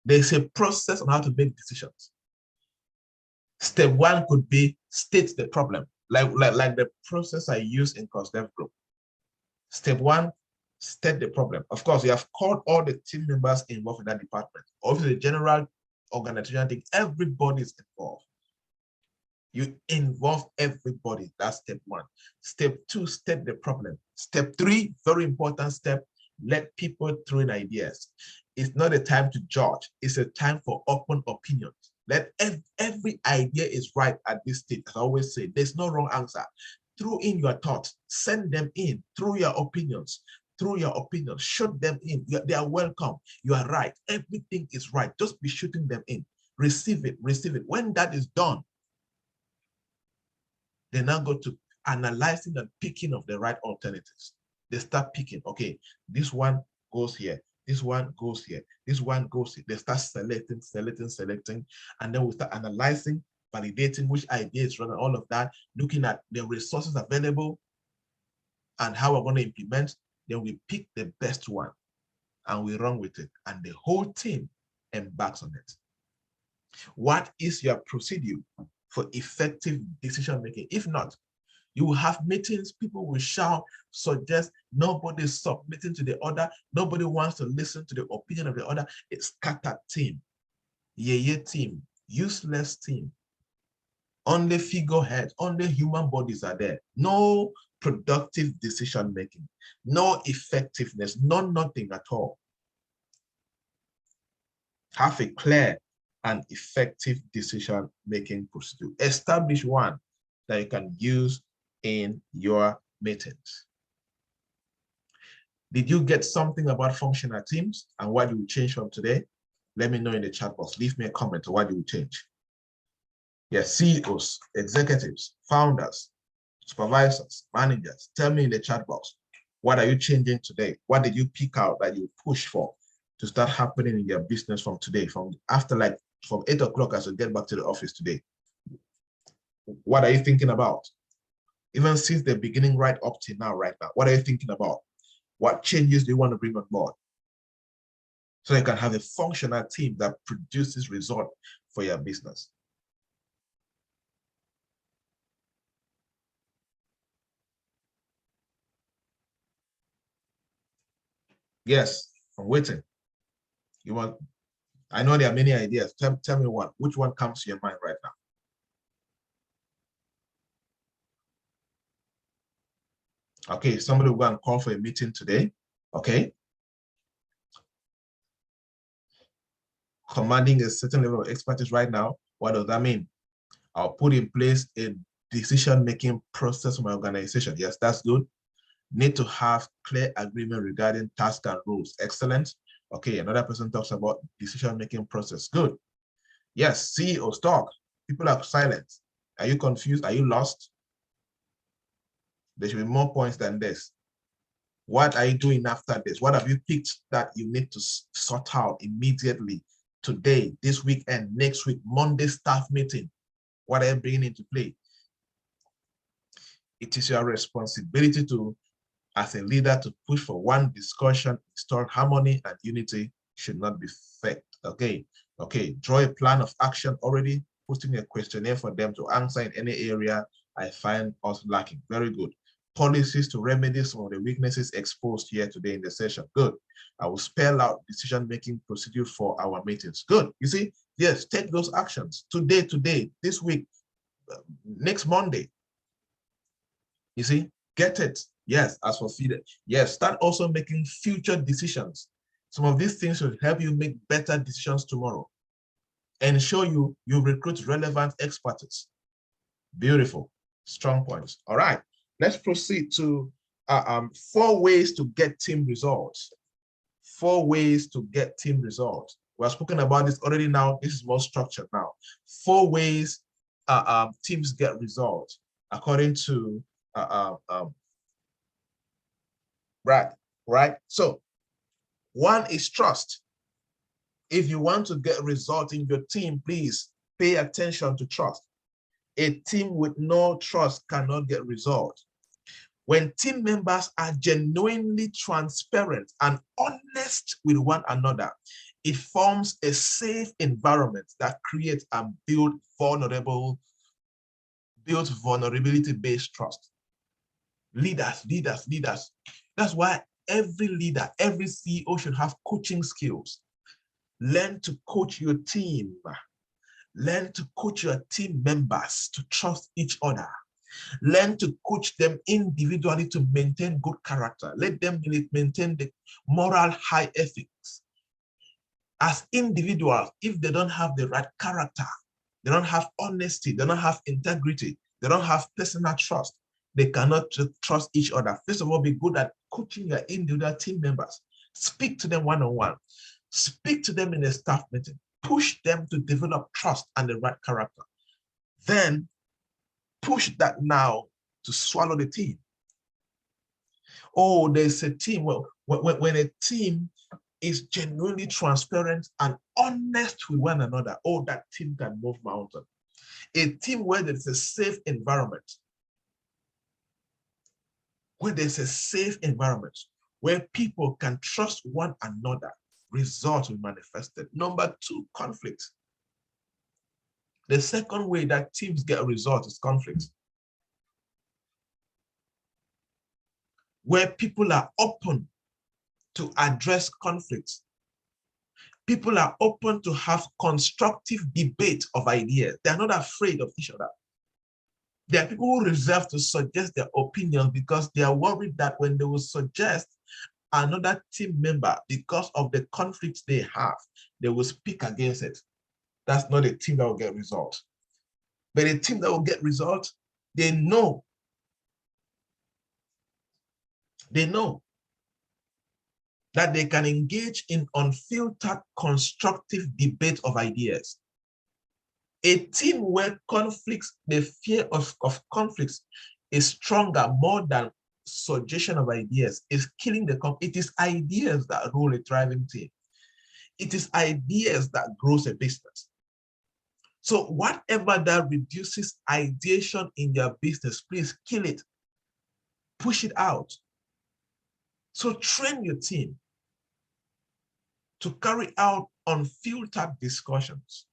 There's a process on how to make decisions. Step one could be state the problem, like the process I use in CrossDev Group. Step one, state the problem. Of course, you have called all the team members involved in that department. Obviously, the general organization thing, everybody is involved. You involve everybody. That's step one. Step two, state the problem. Step three, very important step, let people throw in ideas. It's not a time to judge. It's a time for open opinions. Let every idea is right at this stage. As I always say, there's no wrong answer. Throw in your thoughts, send them in, through your opinions, shoot them in. They are welcome. You are right. Everything is right. Just be shooting them in. Receive it, receive it. When that is done, they now go to analyzing and picking of the right alternatives. They start picking, okay, this one goes here, this one goes here, this one goes here. They start selecting, and then we start analyzing, validating which idea is running, all of that, looking at the resources available and how we're going to implement. Then we pick the best one and we run with it, and the whole team embarks on it. What is your procedure for effective decision making? If not, you will have meetings, people will shout, suggest, nobody's submitting to the other, nobody wants to listen to the opinion of the other. It's scattered team, team, useless team. Only figureheads, only human bodies are there. No productive decision making, no effectiveness, no nothing at all. Have a clear and effective decision making procedure. Establish one that you can use in your meetings. Did you get something about functional teams and what you will change from today? Let me know in the chat box. Leave me a comment on what you will change. Yes, CEOs, executives, founders, supervisors, managers, tell me in the chat box, what are you changing today? What did you pick out that you push for to start happening in your business from today, from 8 o'clock as you get back to the office today? What are you thinking about? Even since the beginning right up to now, what are you thinking about? What changes do you want to bring on board? So you can have a functional team that produces results for your business. Yes, I'm waiting. You want? I know there are many ideas. Tell me one. Which one comes to your mind right now? Okay, somebody will go and call for a meeting today. Okay, commanding a certain level of expertise right now. What does that mean? I'll put in place a decision-making process for my organization. Yes, that's good. Need to have clear agreement regarding tasks and rules. Excellent. Okay, another person talks about decision-making process. Good. Yes, CEOs talk. People are silent. Are you confused? Are you lost? There should be more points than this. What are you doing after this? What have you picked that you need to sort out immediately, today, this weekend, next week, Monday staff meeting? What are you bringing into play? It is your responsibility to, as a leader, to push for one discussion, install harmony and unity should not be faked. Okay, okay. Draw a plan of action already, putting a questionnaire for them to answer in any area I find us lacking. Very good. Policies to remedy some of the weaknesses exposed here today in the session. Good. I will spell out decision-making procedure for our meetings. Good. You see, yes, take those actions today, this week, next Monday. You see, get it. Yes, as for feed. Yes, start also making future decisions. Some of these things will help you make better decisions tomorrow. Ensure you recruit relevant experts. Beautiful. Strong points. All right. Let's proceed to 4 ways to get team results. 4 ways to get team results. We have spoken about this already now. This is more structured now. 4 ways teams get results according to right. So 1 is trust. If you want to get results in your team, please pay attention to trust. A team with no trust cannot get results. When team members are genuinely transparent and honest with one another, it forms a safe environment that creates and builds vulnerability-based trust. Leaders. That's why every leader, every CEO should have coaching skills. Learn to coach your team. Learn to coach your team members to trust each other. Learn to coach them individually to maintain good character. Let them maintain the moral high ethics. As individuals, if they don't have the right character, they don't have honesty, they don't have integrity, they don't have personal trust, they cannot trust each other. First of all, be good at coaching your individual team members. Speak to them one-on-one. Speak to them in a staff meeting. Push them to develop trust and the right character. Then push that now to swallow the team. Oh, there's a team. Well, when a team is genuinely transparent and honest with one another, oh, that team can move mountains. A team where there's a safe environment, where people can trust one another, results will manifest. Number 2, conflict. The second way that teams get results is conflict. Where people are open to address conflicts. People are open to have constructive debate of ideas. They're not afraid of each other. There are people who reserve to suggest their opinions because they are worried that when they will suggest another team member, because of the conflicts they have, they will speak against it. That's not a team that will get results. But a team that will get results, they know that they can engage in unfiltered, constructive debate of ideas. A team where conflicts, the fear of conflicts is stronger more than suggestion of ideas, is killing the company. It is ideas that rule a thriving team. It is ideas that grows a business. So whatever that reduces ideation in your business, please kill it. Push it out. So train your team to carry out unfiltered discussions,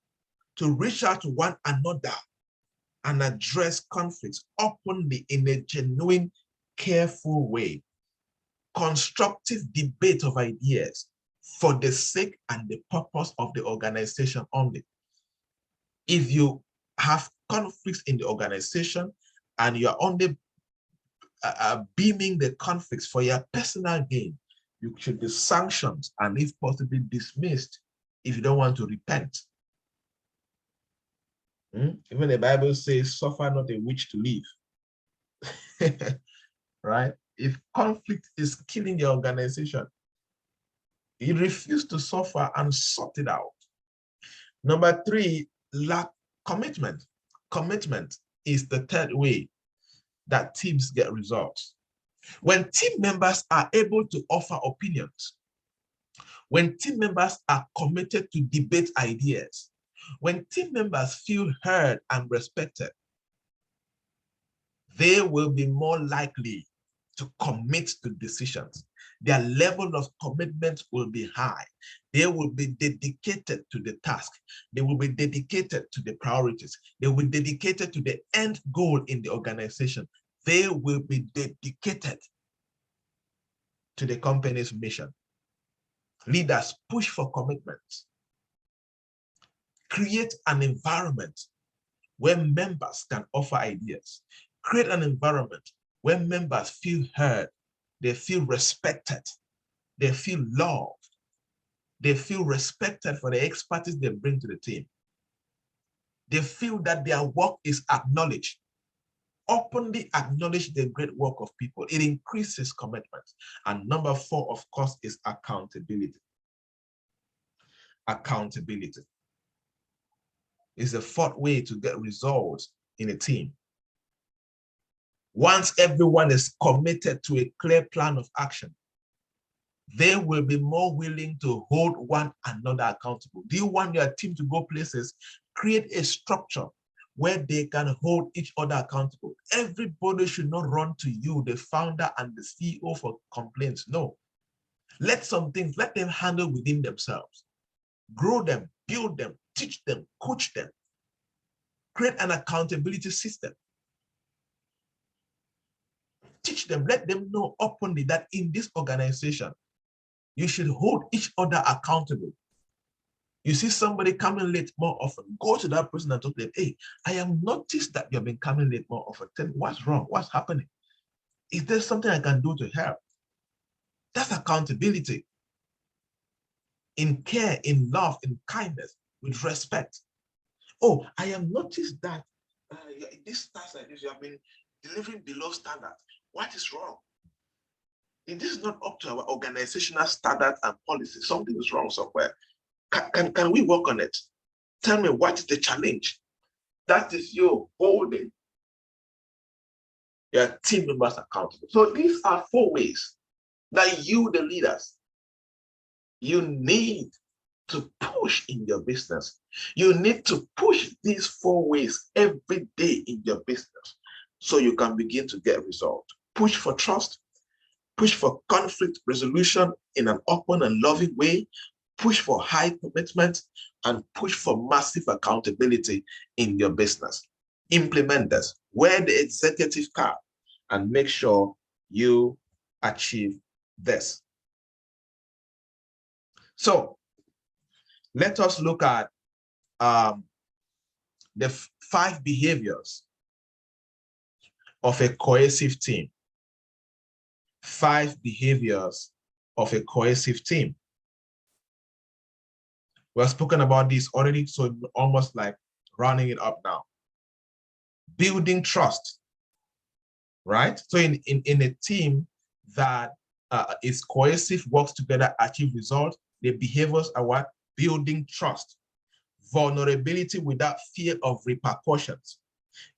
to reach out to one another and address conflicts openly in a genuine, careful way. constructive debate of ideas for the sake and the purpose of the organization only. If you have conflicts in the organization and you're only beaming the conflicts for your personal gain, you should be sanctioned and if possibly dismissed if you don't want to repent. Even the Bible says, suffer not a witch to live. Right? If conflict is killing your organization, you refuse to suffer and sort it out. Number 3, lack commitment. Commitment is the third way that teams get results. When team members are able to offer opinions, when team members are committed to debate ideas, when team members feel heard and respected, they will be more likely to commit to decisions. Their level of commitment will be high. They will be dedicated to the task. They will be dedicated to the priorities. They will be dedicated to the end goal in the organization. They will be dedicated to the company's mission. Leaders push for commitment. Create an environment where members can offer ideas. Create an environment where members feel heard, they feel respected, they feel loved, they feel respected for the expertise they bring to the team. They feel that their work is acknowledged. Openly acknowledge the great work of people. It increases commitment. And number 4, of course, is accountability. Accountability is the 4th way to get results in a team. Once everyone is committed to a clear plan of action, they will be more willing to hold one another accountable. Do you want your team to go places? Create a structure where they can hold each other accountable. Everybody should not run to you, the founder and the CEO, for complaints. No. Let some things, let them handle within themselves. Grow them, build them, teach them, coach them. Create an accountability system. Teach them, let them know openly that in this organization, you should hold each other accountable. You see somebody coming late more often, go to that person and talk to them. Hey, I have noticed that you've been coming late more often. Tell me what's wrong, what's happening? Is there something I can do to help? That's accountability. In care, in love, in kindness, with respect. Oh, I have noticed that this task like this, you have been delivering below standard. What is wrong? If this is not up to our organizational standards and policy, something is wrong somewhere. Can we work on it? Tell me, what is the challenge? That is you holding your team members accountable. So these are 4 ways that you, the leaders, you need to push in your business. You need to push these 4 ways every day in your business so you can begin to get results. Push for trust, push for conflict resolution in an open and loving way, push for high commitment, and push for massive accountability in your business. Implement this. Wear the executive card and make sure you achieve this. So let us look at the 5 behaviors of a cohesive team. 5 behaviors of a cohesive team. We've spoken about this already, so almost like rounding it up now. Building trust, right? So in a team that is cohesive, works together, achieve results, the behaviors are what? Building trust. Vulnerability without fear of repercussions.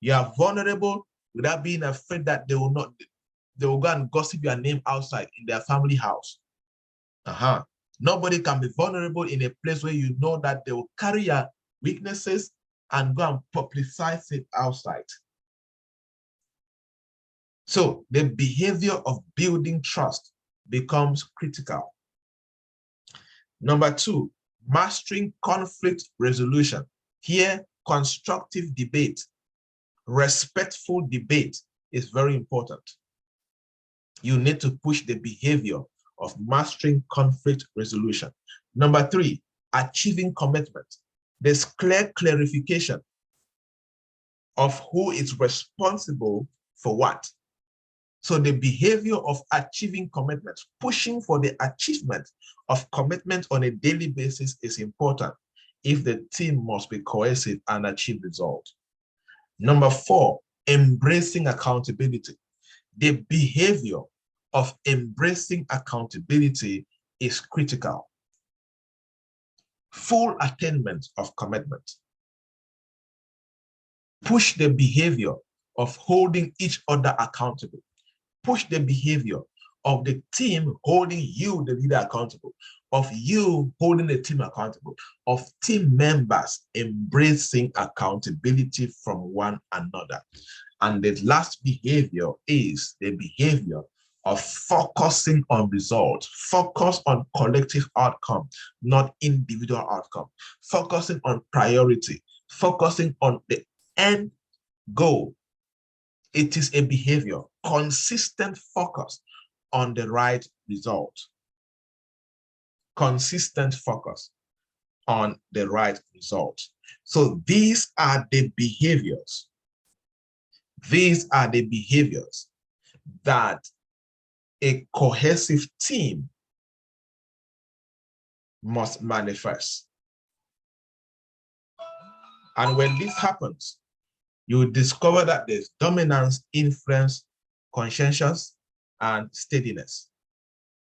You are vulnerable without being afraid that they will go and gossip your name outside in their family house. Nobody can be vulnerable in a place where you know that they will carry your weaknesses and go and publicize it outside. So the behavior of building trust becomes critical. Number 2, mastering conflict resolution. Here, constructive debate, respectful debate is very important. You need to push the behavior of mastering conflict resolution. Number 3, achieving commitment. There's clear clarification of who is responsible for what. So the behavior of achieving commitment, pushing for the achievement of commitment on a daily basis is important if the team must be cohesive and achieve results. Number 4, embracing accountability. The behavior of embracing accountability is critical. Full attainment of commitment. Push the behavior of holding each other accountable. Push the behavior of the team holding you, the leader, accountable, of you holding the team accountable, of team members embracing accountability from one another. And the last behavior is the behavior of focusing on results. Focus on collective outcome, not individual outcome. Focusing on priority. Focusing on the end goal. It is a behavior, consistent focus on the right result. Consistent focus on the right result. So these are the behaviors. These are the behaviors that a cohesive team must manifest. And when this happens, you discover that there's dominance, influence, conscientious, and steadiness.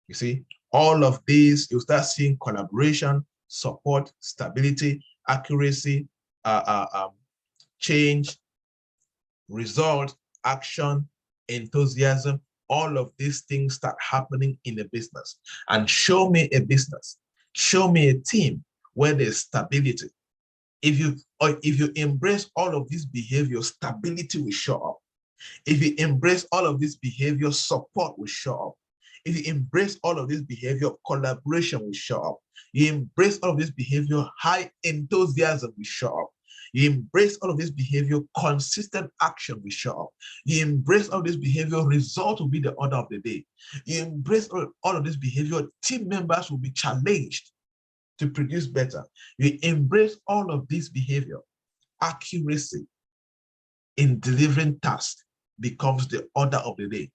You see, all of these, you start seeing collaboration, support, stability, accuracy, change, result, action, enthusiasm. All of these things start happening in a business. And show me a business, show me a team where there's stability. If you embrace all of these behaviors, stability will show up. If you embrace all of this behavior, support will show up. If you embrace all of this behavior, collaboration will show up. You embrace all of this behavior, high enthusiasm will show up. You embrace all of this behavior, consistent action will show up. You embrace all of this behavior, result will be the order of the day. You embrace all of this behavior, team members will be challenged to produce better. You embrace all of this behavior, accuracy in delivering tasks becomes the order of the day.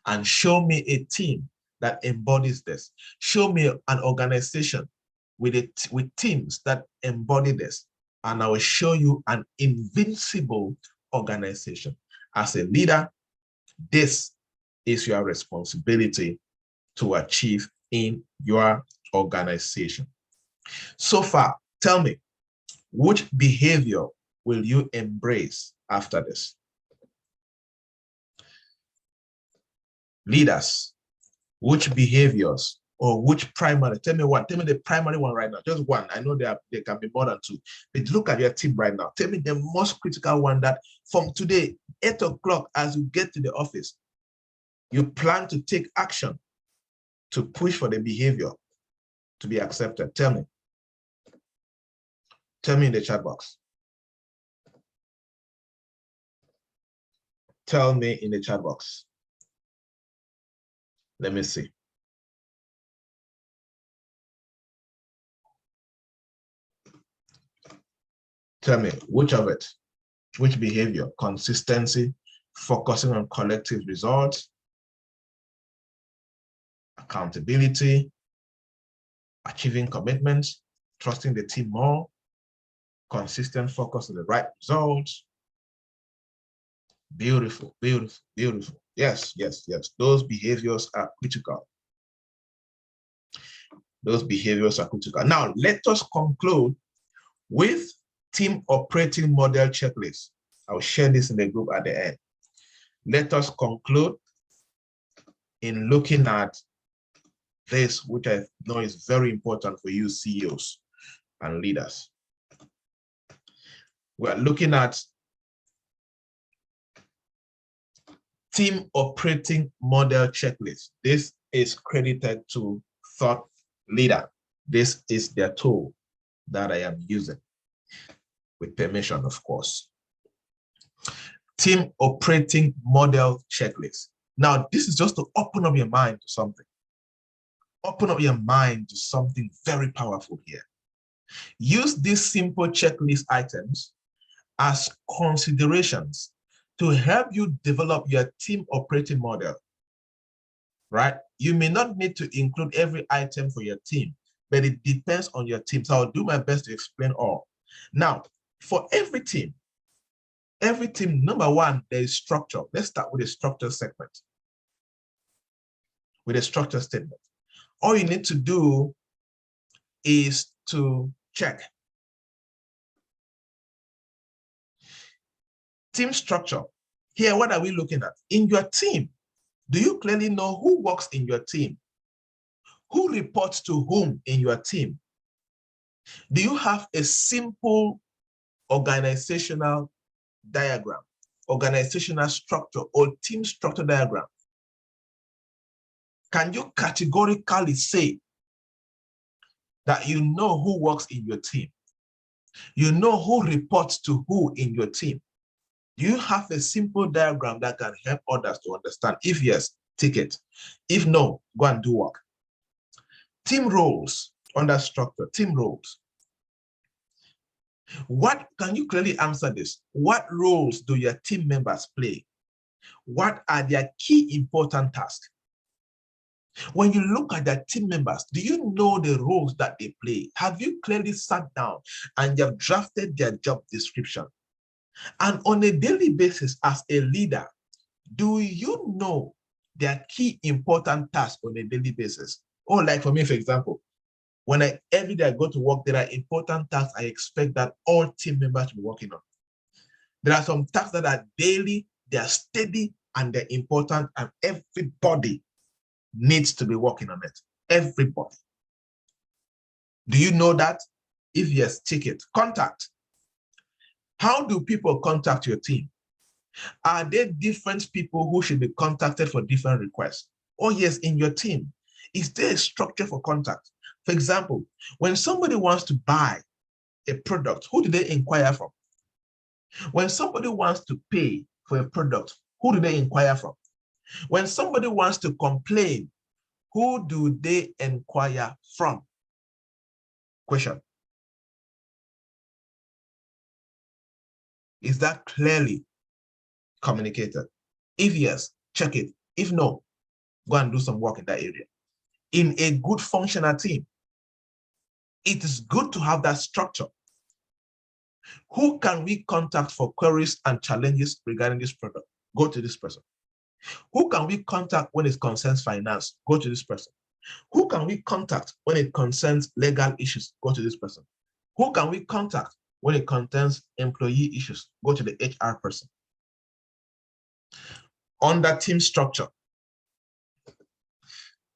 And show me a team that embodies this. Show me an organization with teams that embody this. And I will show you an invincible organization. As a leader, this is your responsibility to achieve in your organization. So far, tell me, which behavior will you embrace after this? Leaders, which behaviors or which primary, tell me one, tell me the primary one right now, just one. I know there can be more than two, but look at your team right now. Tell me the most critical one that from today, 8 o'clock, as you get to the office, you plan to take action to push for the behavior to be accepted. Tell me. Tell me in the chat box. Tell me in the chat box. Let me see. Tell me, which of it? Which behavior? Consistency, focusing on collective results, accountability, achieving commitments, trusting the team more, consistent focus on the right results. Beautiful, beautiful, beautiful. Yes, yes, yes. Those behaviors are critical. Those behaviors are critical. Now, let us conclude with team operating model checklist. I'll share this in the group at the end. Let us conclude in looking at this, which I know is very important for you CEOs and leaders. We're looking at team operating model checklist. This is credited to Thought Leader. This is their tool that I am using, with permission, of course. Team operating model checklist. Now, this is just to open up your mind to something. Open up your mind to something very powerful here. Use these simple checklist items as considerations to help you develop your team operating model, right? You may not need to include every item for your team, but it depends on your team. So I'll do my best to explain all. Now, for every team, number one, there is structure. Let's start with a structure segment, with a structure statement. All you need to do is to check. Team structure. Here, what are we looking at? In your team, do you clearly know who works in your team? Who reports to whom in your team? Do you have a simple organizational diagram, organizational structure, or team structure diagram? Can you categorically say that you know who works in your team? You know who reports to who in your team? Do you have a simple diagram that can help others to understand? If yes, take it. If no, go and do work. Team roles under structure, team roles. What can you clearly answer this? What roles do your team members play? What are their key important tasks? When you look at their team members, do you know the roles that they play? Have you clearly sat down and you have drafted their job description? And on a daily basis, as a leader, do you know their key important tasks on a daily basis? Or like for me, for example, when every day I go to work, there are important tasks I expect that all team members to be working on. There are some tasks that are daily, they are steady, and they're important, and everybody needs to be working on it. Everybody. Do you know that? If yes, check it. Contact. How do people contact your team? Are there different people who should be contacted for different requests? Oh yes, in your team, is there a structure for contact? For example, when somebody wants to buy a product, who do they inquire from? When somebody wants to pay for a product, who do they inquire from? When somebody wants to complain, who do they inquire from? Question. Is that clearly communicated? If yes, check it. If no, go and do some work in that area. In a good functional team, it is good to have that structure. Who can we contact for queries and challenges regarding this product? Go to this person. Who can we contact when it concerns finance? Go to this person. Who can we contact when it concerns legal issues? Go to this person. Who can we contact when it concerns employee issues? Go to the HR person. Under team structure,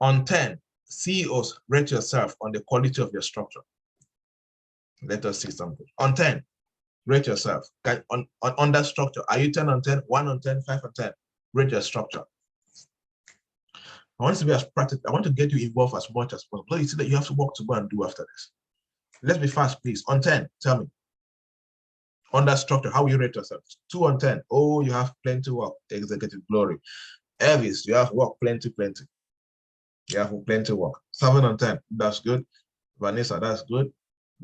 on 10, CEOs, rate yourself on the quality of your structure. Let us see something. On 10, rate yourself. On that structure, are you 10 on 10, 1 on 10, 5 on 10? Rate your structure. I want to be as practical. I want to get you involved as much as possible. You see that you have to work to go and do after this. Let's be fast, please. On 10, tell me. On that structure, how will you rate yourself? 2 on 10. Oh, you have plenty work. Executive glory. Elvis, you have work, plenty. You have plenty work. 7 on 10. That's good. Vanessa, that's good.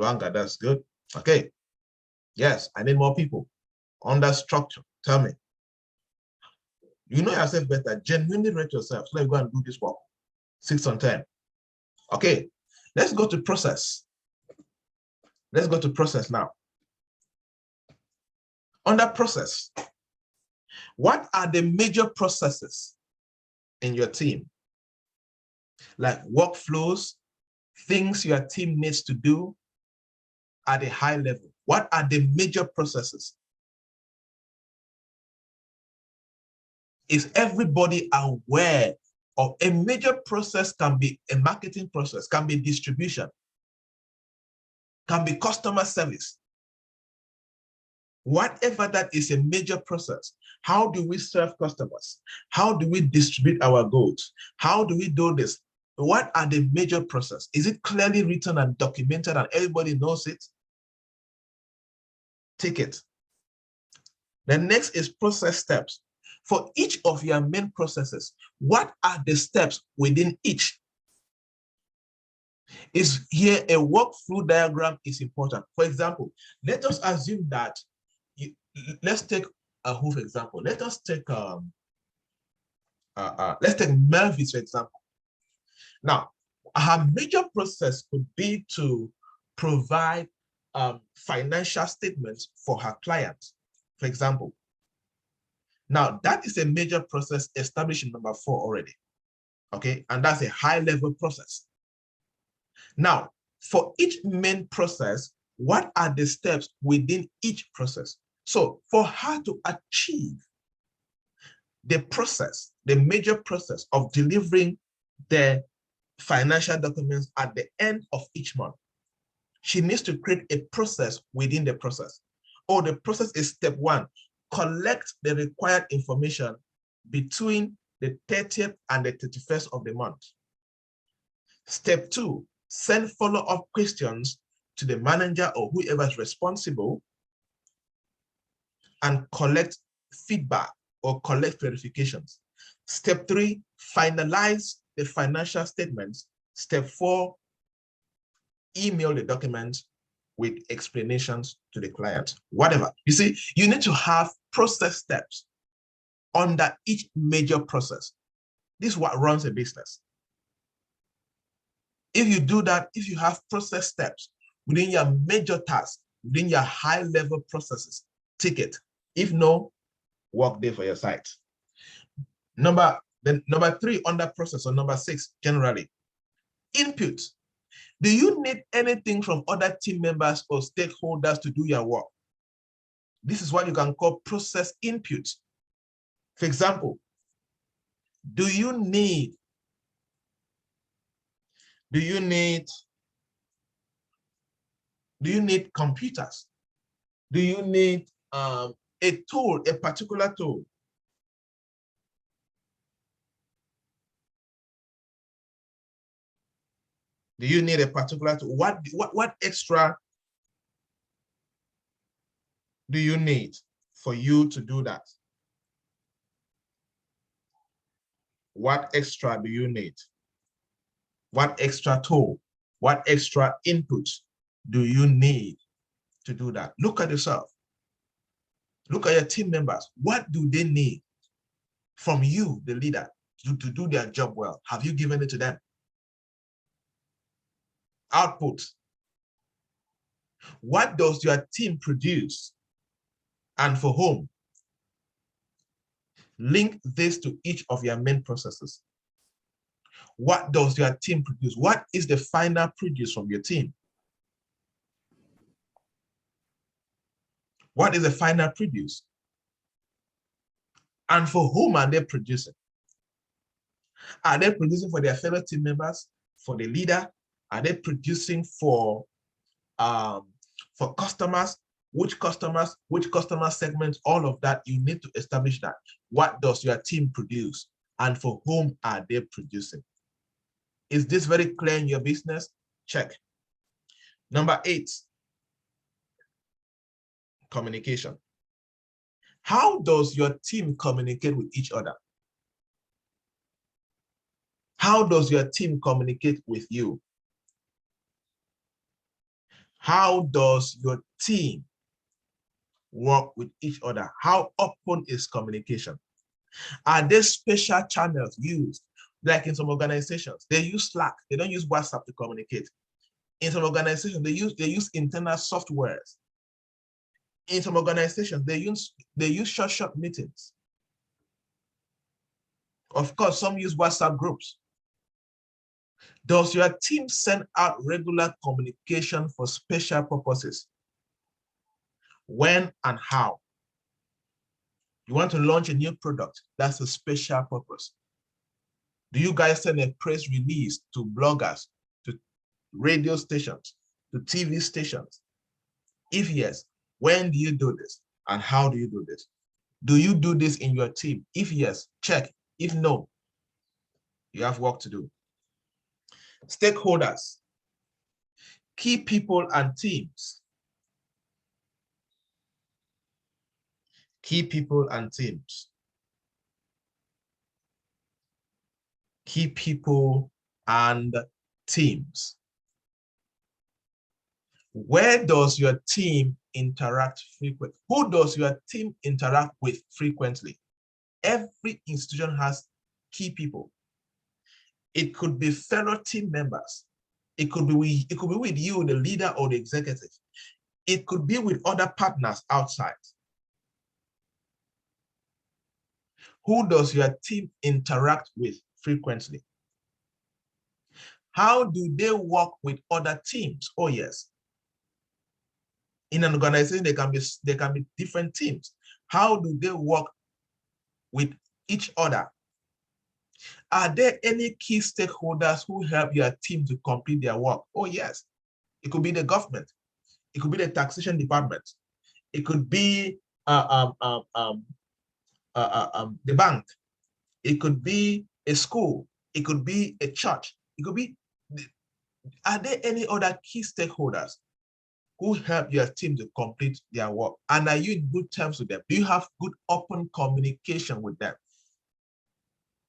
Luanga, that's good. Okay. Yes, I need more people. On that structure, tell me. You know yourself better. Genuinely rate yourself. So let's go and do this work. 6 on 10. Okay. Let's go to process. Let's go to process now. Under process, what are the major processes in your team? Like workflows, things your team needs to do at a high level. What are the major processes? Is everybody aware of a major process? Can be a marketing process, can be distribution, can be customer service. Whatever that is a major process, how do we serve customers? How do we distribute our goods? How do we do this? What are the major processes? Is it clearly written and documented and everybody knows it? Take it. The next is process steps. For each of your main processes, what are the steps within each? Is here a workflow diagram is important. For example, let us assume that let's take a Hoof example. Let's take Melvis, for example. Now, her major process could be to provide financial statements for her clients, for example. Now, that is a major process established in number 4 already, okay? And that's a high-level process. Now, for each main process, what are the steps within each process? So for her to achieve the process, the major process of delivering the financial documents at the end of each month, she needs to create a process within the process. Or the process is step 1, collect the required information between the 30th and the 31st of the month. Step 2, send follow-up questions to the manager or whoever is responsible and collect feedback or collect verifications. Step 3, finalize the financial statements. Step 4, email the documents with explanations to the client, whatever. You see, you need to have process steps under each major process. This is what runs a business. If you do that, if you have process steps within your major tasks, within your high-level processes, tick it. If no, work day for your site. Number 3 under process, or number 6 generally, input. Do you need anything from other team members or stakeholders to do your work? This is what you can call process input. For example, do you need computers? Do you need a tool, a particular tool? Do you need a particular tool? What extra do you need for you to do that? What extra do you need? What extra tool? What extra input do you need to do that? Look at yourself. Look at your team members. What do they need from you, the leader, to do their job well? Have you given it to them? Output. What does your team produce and for whom? Link this to each of your main processes. What does your team produce? What is the final produce from your team? What is the final produce? And for whom are they producing? Are they producing for their fellow team members, for the leader? Are they producing for customers? Which customer segments? All of that, you need to establish that. What does your team produce? And for whom are they producing? Is this very clear in your business? Check. Number 8, communication. How does your team communicate with each other? How does your team communicate with you? How does your team work with each other? How open is communication? Are there special channels used? Like in some organizations, they use Slack. They don't use WhatsApp to communicate. In some organizations, they use internal softwares. In some organizations, they use short meetings. Of course, some use WhatsApp groups. Does your team send out regular communication for special purposes? When and how? You want to launch a new product, that's a special purpose. Do you guys send a press release to bloggers, to radio stations, to TV stations? If yes, when do you do this? And how do you do this? Do you do this in your team? If yes, check. If no, you have work to do. Stakeholders, key people and teams. Key people and teams. key people and teams. Where does your team interact frequently? Who does your team interact with frequently? Every institution has key people. It could be fellow team members. It could be with you, the leader or the executive. It could be with other partners outside. Who does your team interact with frequently? How do they work with other teams? Oh, yes. In an organization, there can be different teams. How do they work with each other? Are there any key stakeholders who help your team to complete their work? Oh, yes. It could be the government. It could be the taxation department. It could be the bank. It could be a school. It could be a church. It could be, are there any other key stakeholders who help your team to complete their work? And are you in good terms with them? Do you have good open communication with them?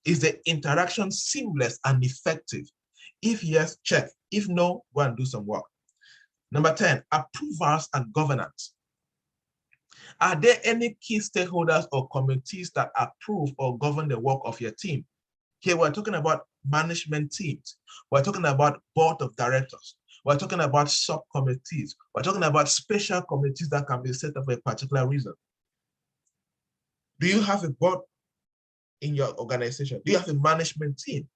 Is the interaction seamless and effective? If yes, check. If no, go and do some work. Number 10, approvals and governance. Are there any key stakeholders or committees that approve or govern the work of your team? Here we're talking about management teams. We're talking about board of directors. We're talking about subcommittees. We're talking about special committees that can be set up for a particular reason. Do you have a board in your organization? Do you have a management team?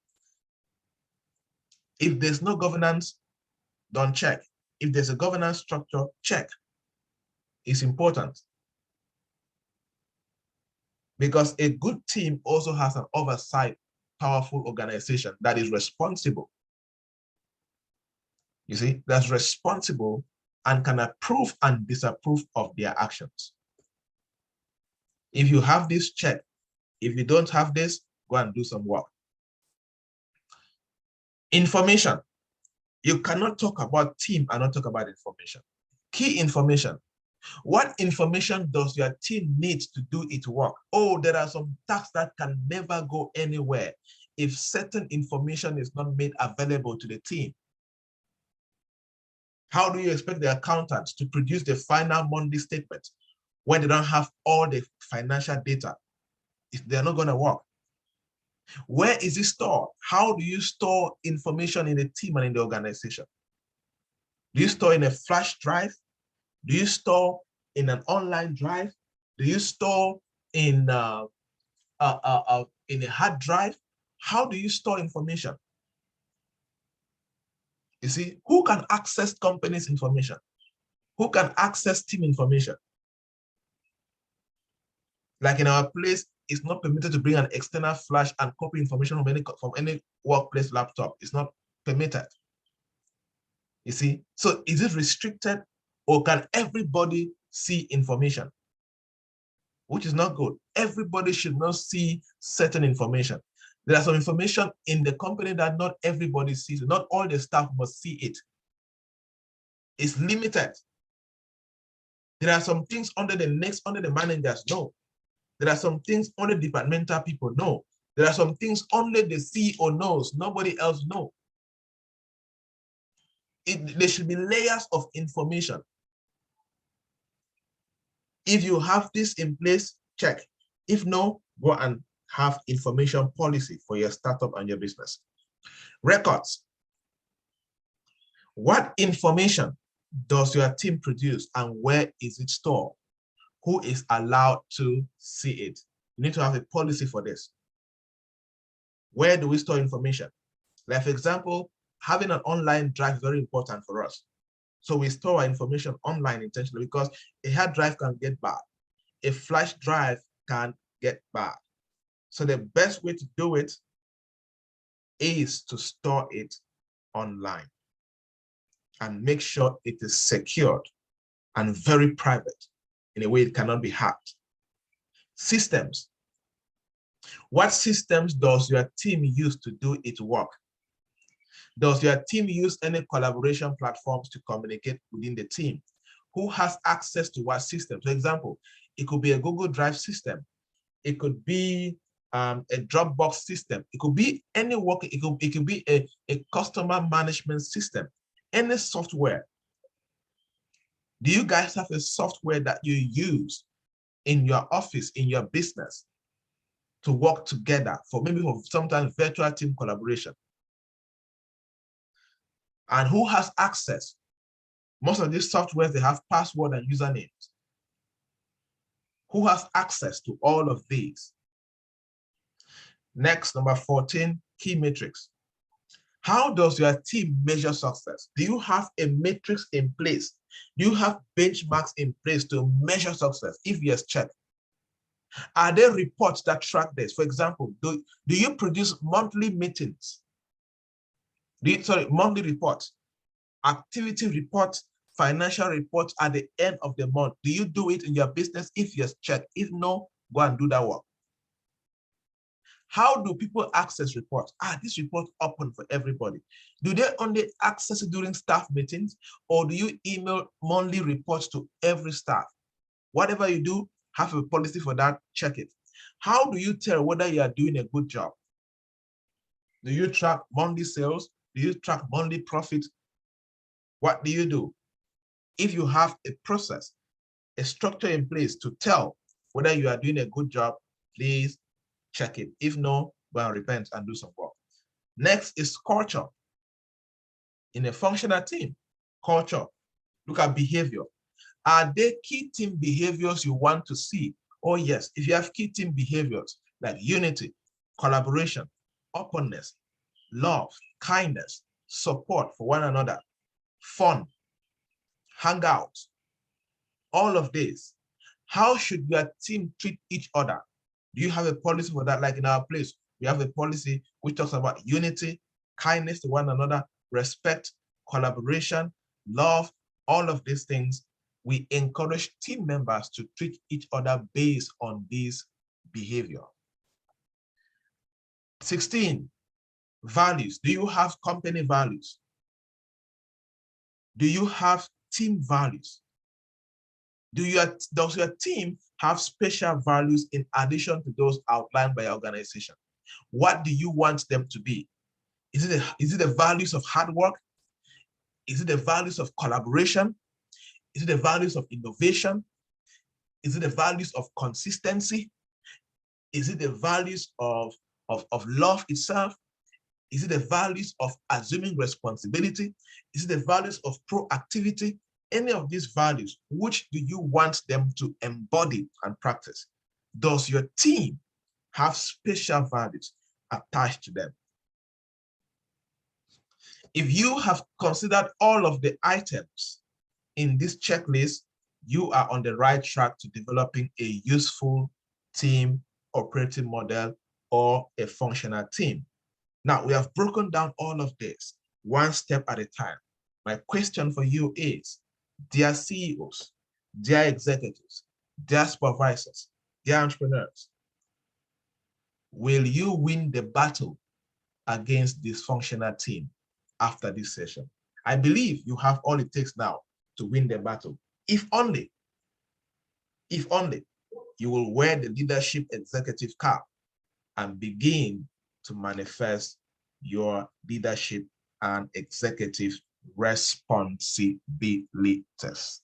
If there's no governance, don't check. If there's a governance structure, check. It's important. Because a good team also has an oversight, powerful organization that is responsible. You see, that's responsible and can approve and disapprove of their actions. If you have this, check. If you don't have this, go and do some work. Information. You cannot talk about team and not talk about information. Key information. What information does your team need to do its work? Oh, there are some tasks that can never go anywhere if certain information is not made available to the team. How do you expect the accountants to produce the final monthly statement when they don't have all the financial data? They're not going to work. Where is it stored? How do you store information in the team and in the organization? Do you store in a flash drive? Do you store in an online drive? Do you store in a hard drive? How do you store information? You see, who can access companies' information? Who can access team information? Like in our place, it's not permitted to bring an external flash and copy information from any workplace laptop. It's not permitted. You see, so is it restricted, or can everybody see information? Which is not good. Everybody should not see certain information. There are some information in the company that not everybody sees. Not all the staff must see it. It's limited. There are some things under the managers know. There are some things only departmental people know. There are some things only the CEO knows. Nobody else knows. There should be layers of information. If you have this in place, check. If no, go and have information policy for your startup and your business. Records. What information does your team produce and where is it stored? Who is allowed to see it? You need to have a policy for this. Where do we store information? Like, for example, having an online drive is very important for us. So we store our information online intentionally because a hard drive can get bad. A flash drive can get bad. So the best way to do it is to store it online and make sure it is secured and very private in a way it cannot be hacked. Systems. What systems does your team use to do its work? Does your team use any collaboration platforms to communicate within the team? Who has access to what system? For example, it could be a Google Drive system. It could be a Dropbox system. It could be any work. It could be a customer management system, any software. Do you guys have a software that you use in your office, in your business, to work together for maybe for sometimes virtual team collaboration? And who has access? Most of these softwares, they have password and usernames. Who has access to all of these? Next, number 14, key metrics. How does your team measure success? Do you have a matrix in place? Do you have benchmarks in place to measure success? If yes, check. Are there reports that track this? For example, do you produce monthly meetings? Monthly reports, activity reports, financial reports at the end of the month? Do you do it in your business? If yes, check. If no, go and do that work. How do people access reports? This report open for everybody. Do they only access it during staff meetings, or do you email monthly reports to every staff? Whatever you do, have a policy for that, check it. How do you tell whether you are doing a good job? Do you track monthly sales? Do you track monthly profit? What do you do? If you have a process, a structure in place to tell whether you are doing a good job, please check it. If no, go and repent and do some work. Next is culture. In a functional team, culture, look at behavior. Are there key team behaviors you want to see? Oh yes, if you have key team behaviors like unity, collaboration, openness, love, kindness, support for one another, fun, hangouts, all of this, how should your team treat each other? Do you have a policy for that? Like in our place, we have a policy which talks about unity, kindness to one another, respect, collaboration, love, all of these things. We encourage team members to treat each other based on this behavior. 16, values. Do you have company values? Do you have team values? Does your team have special values in addition to those outlined by your organization? What do you want them to be? Is it the values of hard work? Is it the values of collaboration? Is it the values of innovation? Is it the values of consistency? Is it the values of love itself? Is it the values of assuming responsibility? Is it the values of proactivity? Any of these values, which do you want them to embody and practice? Does your team have special values attached to them? If you have considered all of the items in this checklist, you are on the right track to developing a useful team operating model or a functional team. Now, we have broken down all of this one step at a time. My question for you is, dear CEOs, dear executives, dear supervisors, dear entrepreneurs, will you win the battle against this functional team after this session? I believe you have all it takes now to win the battle. If only you will wear the leadership executive cap and begin to manifest your leadership and executive responsibilities.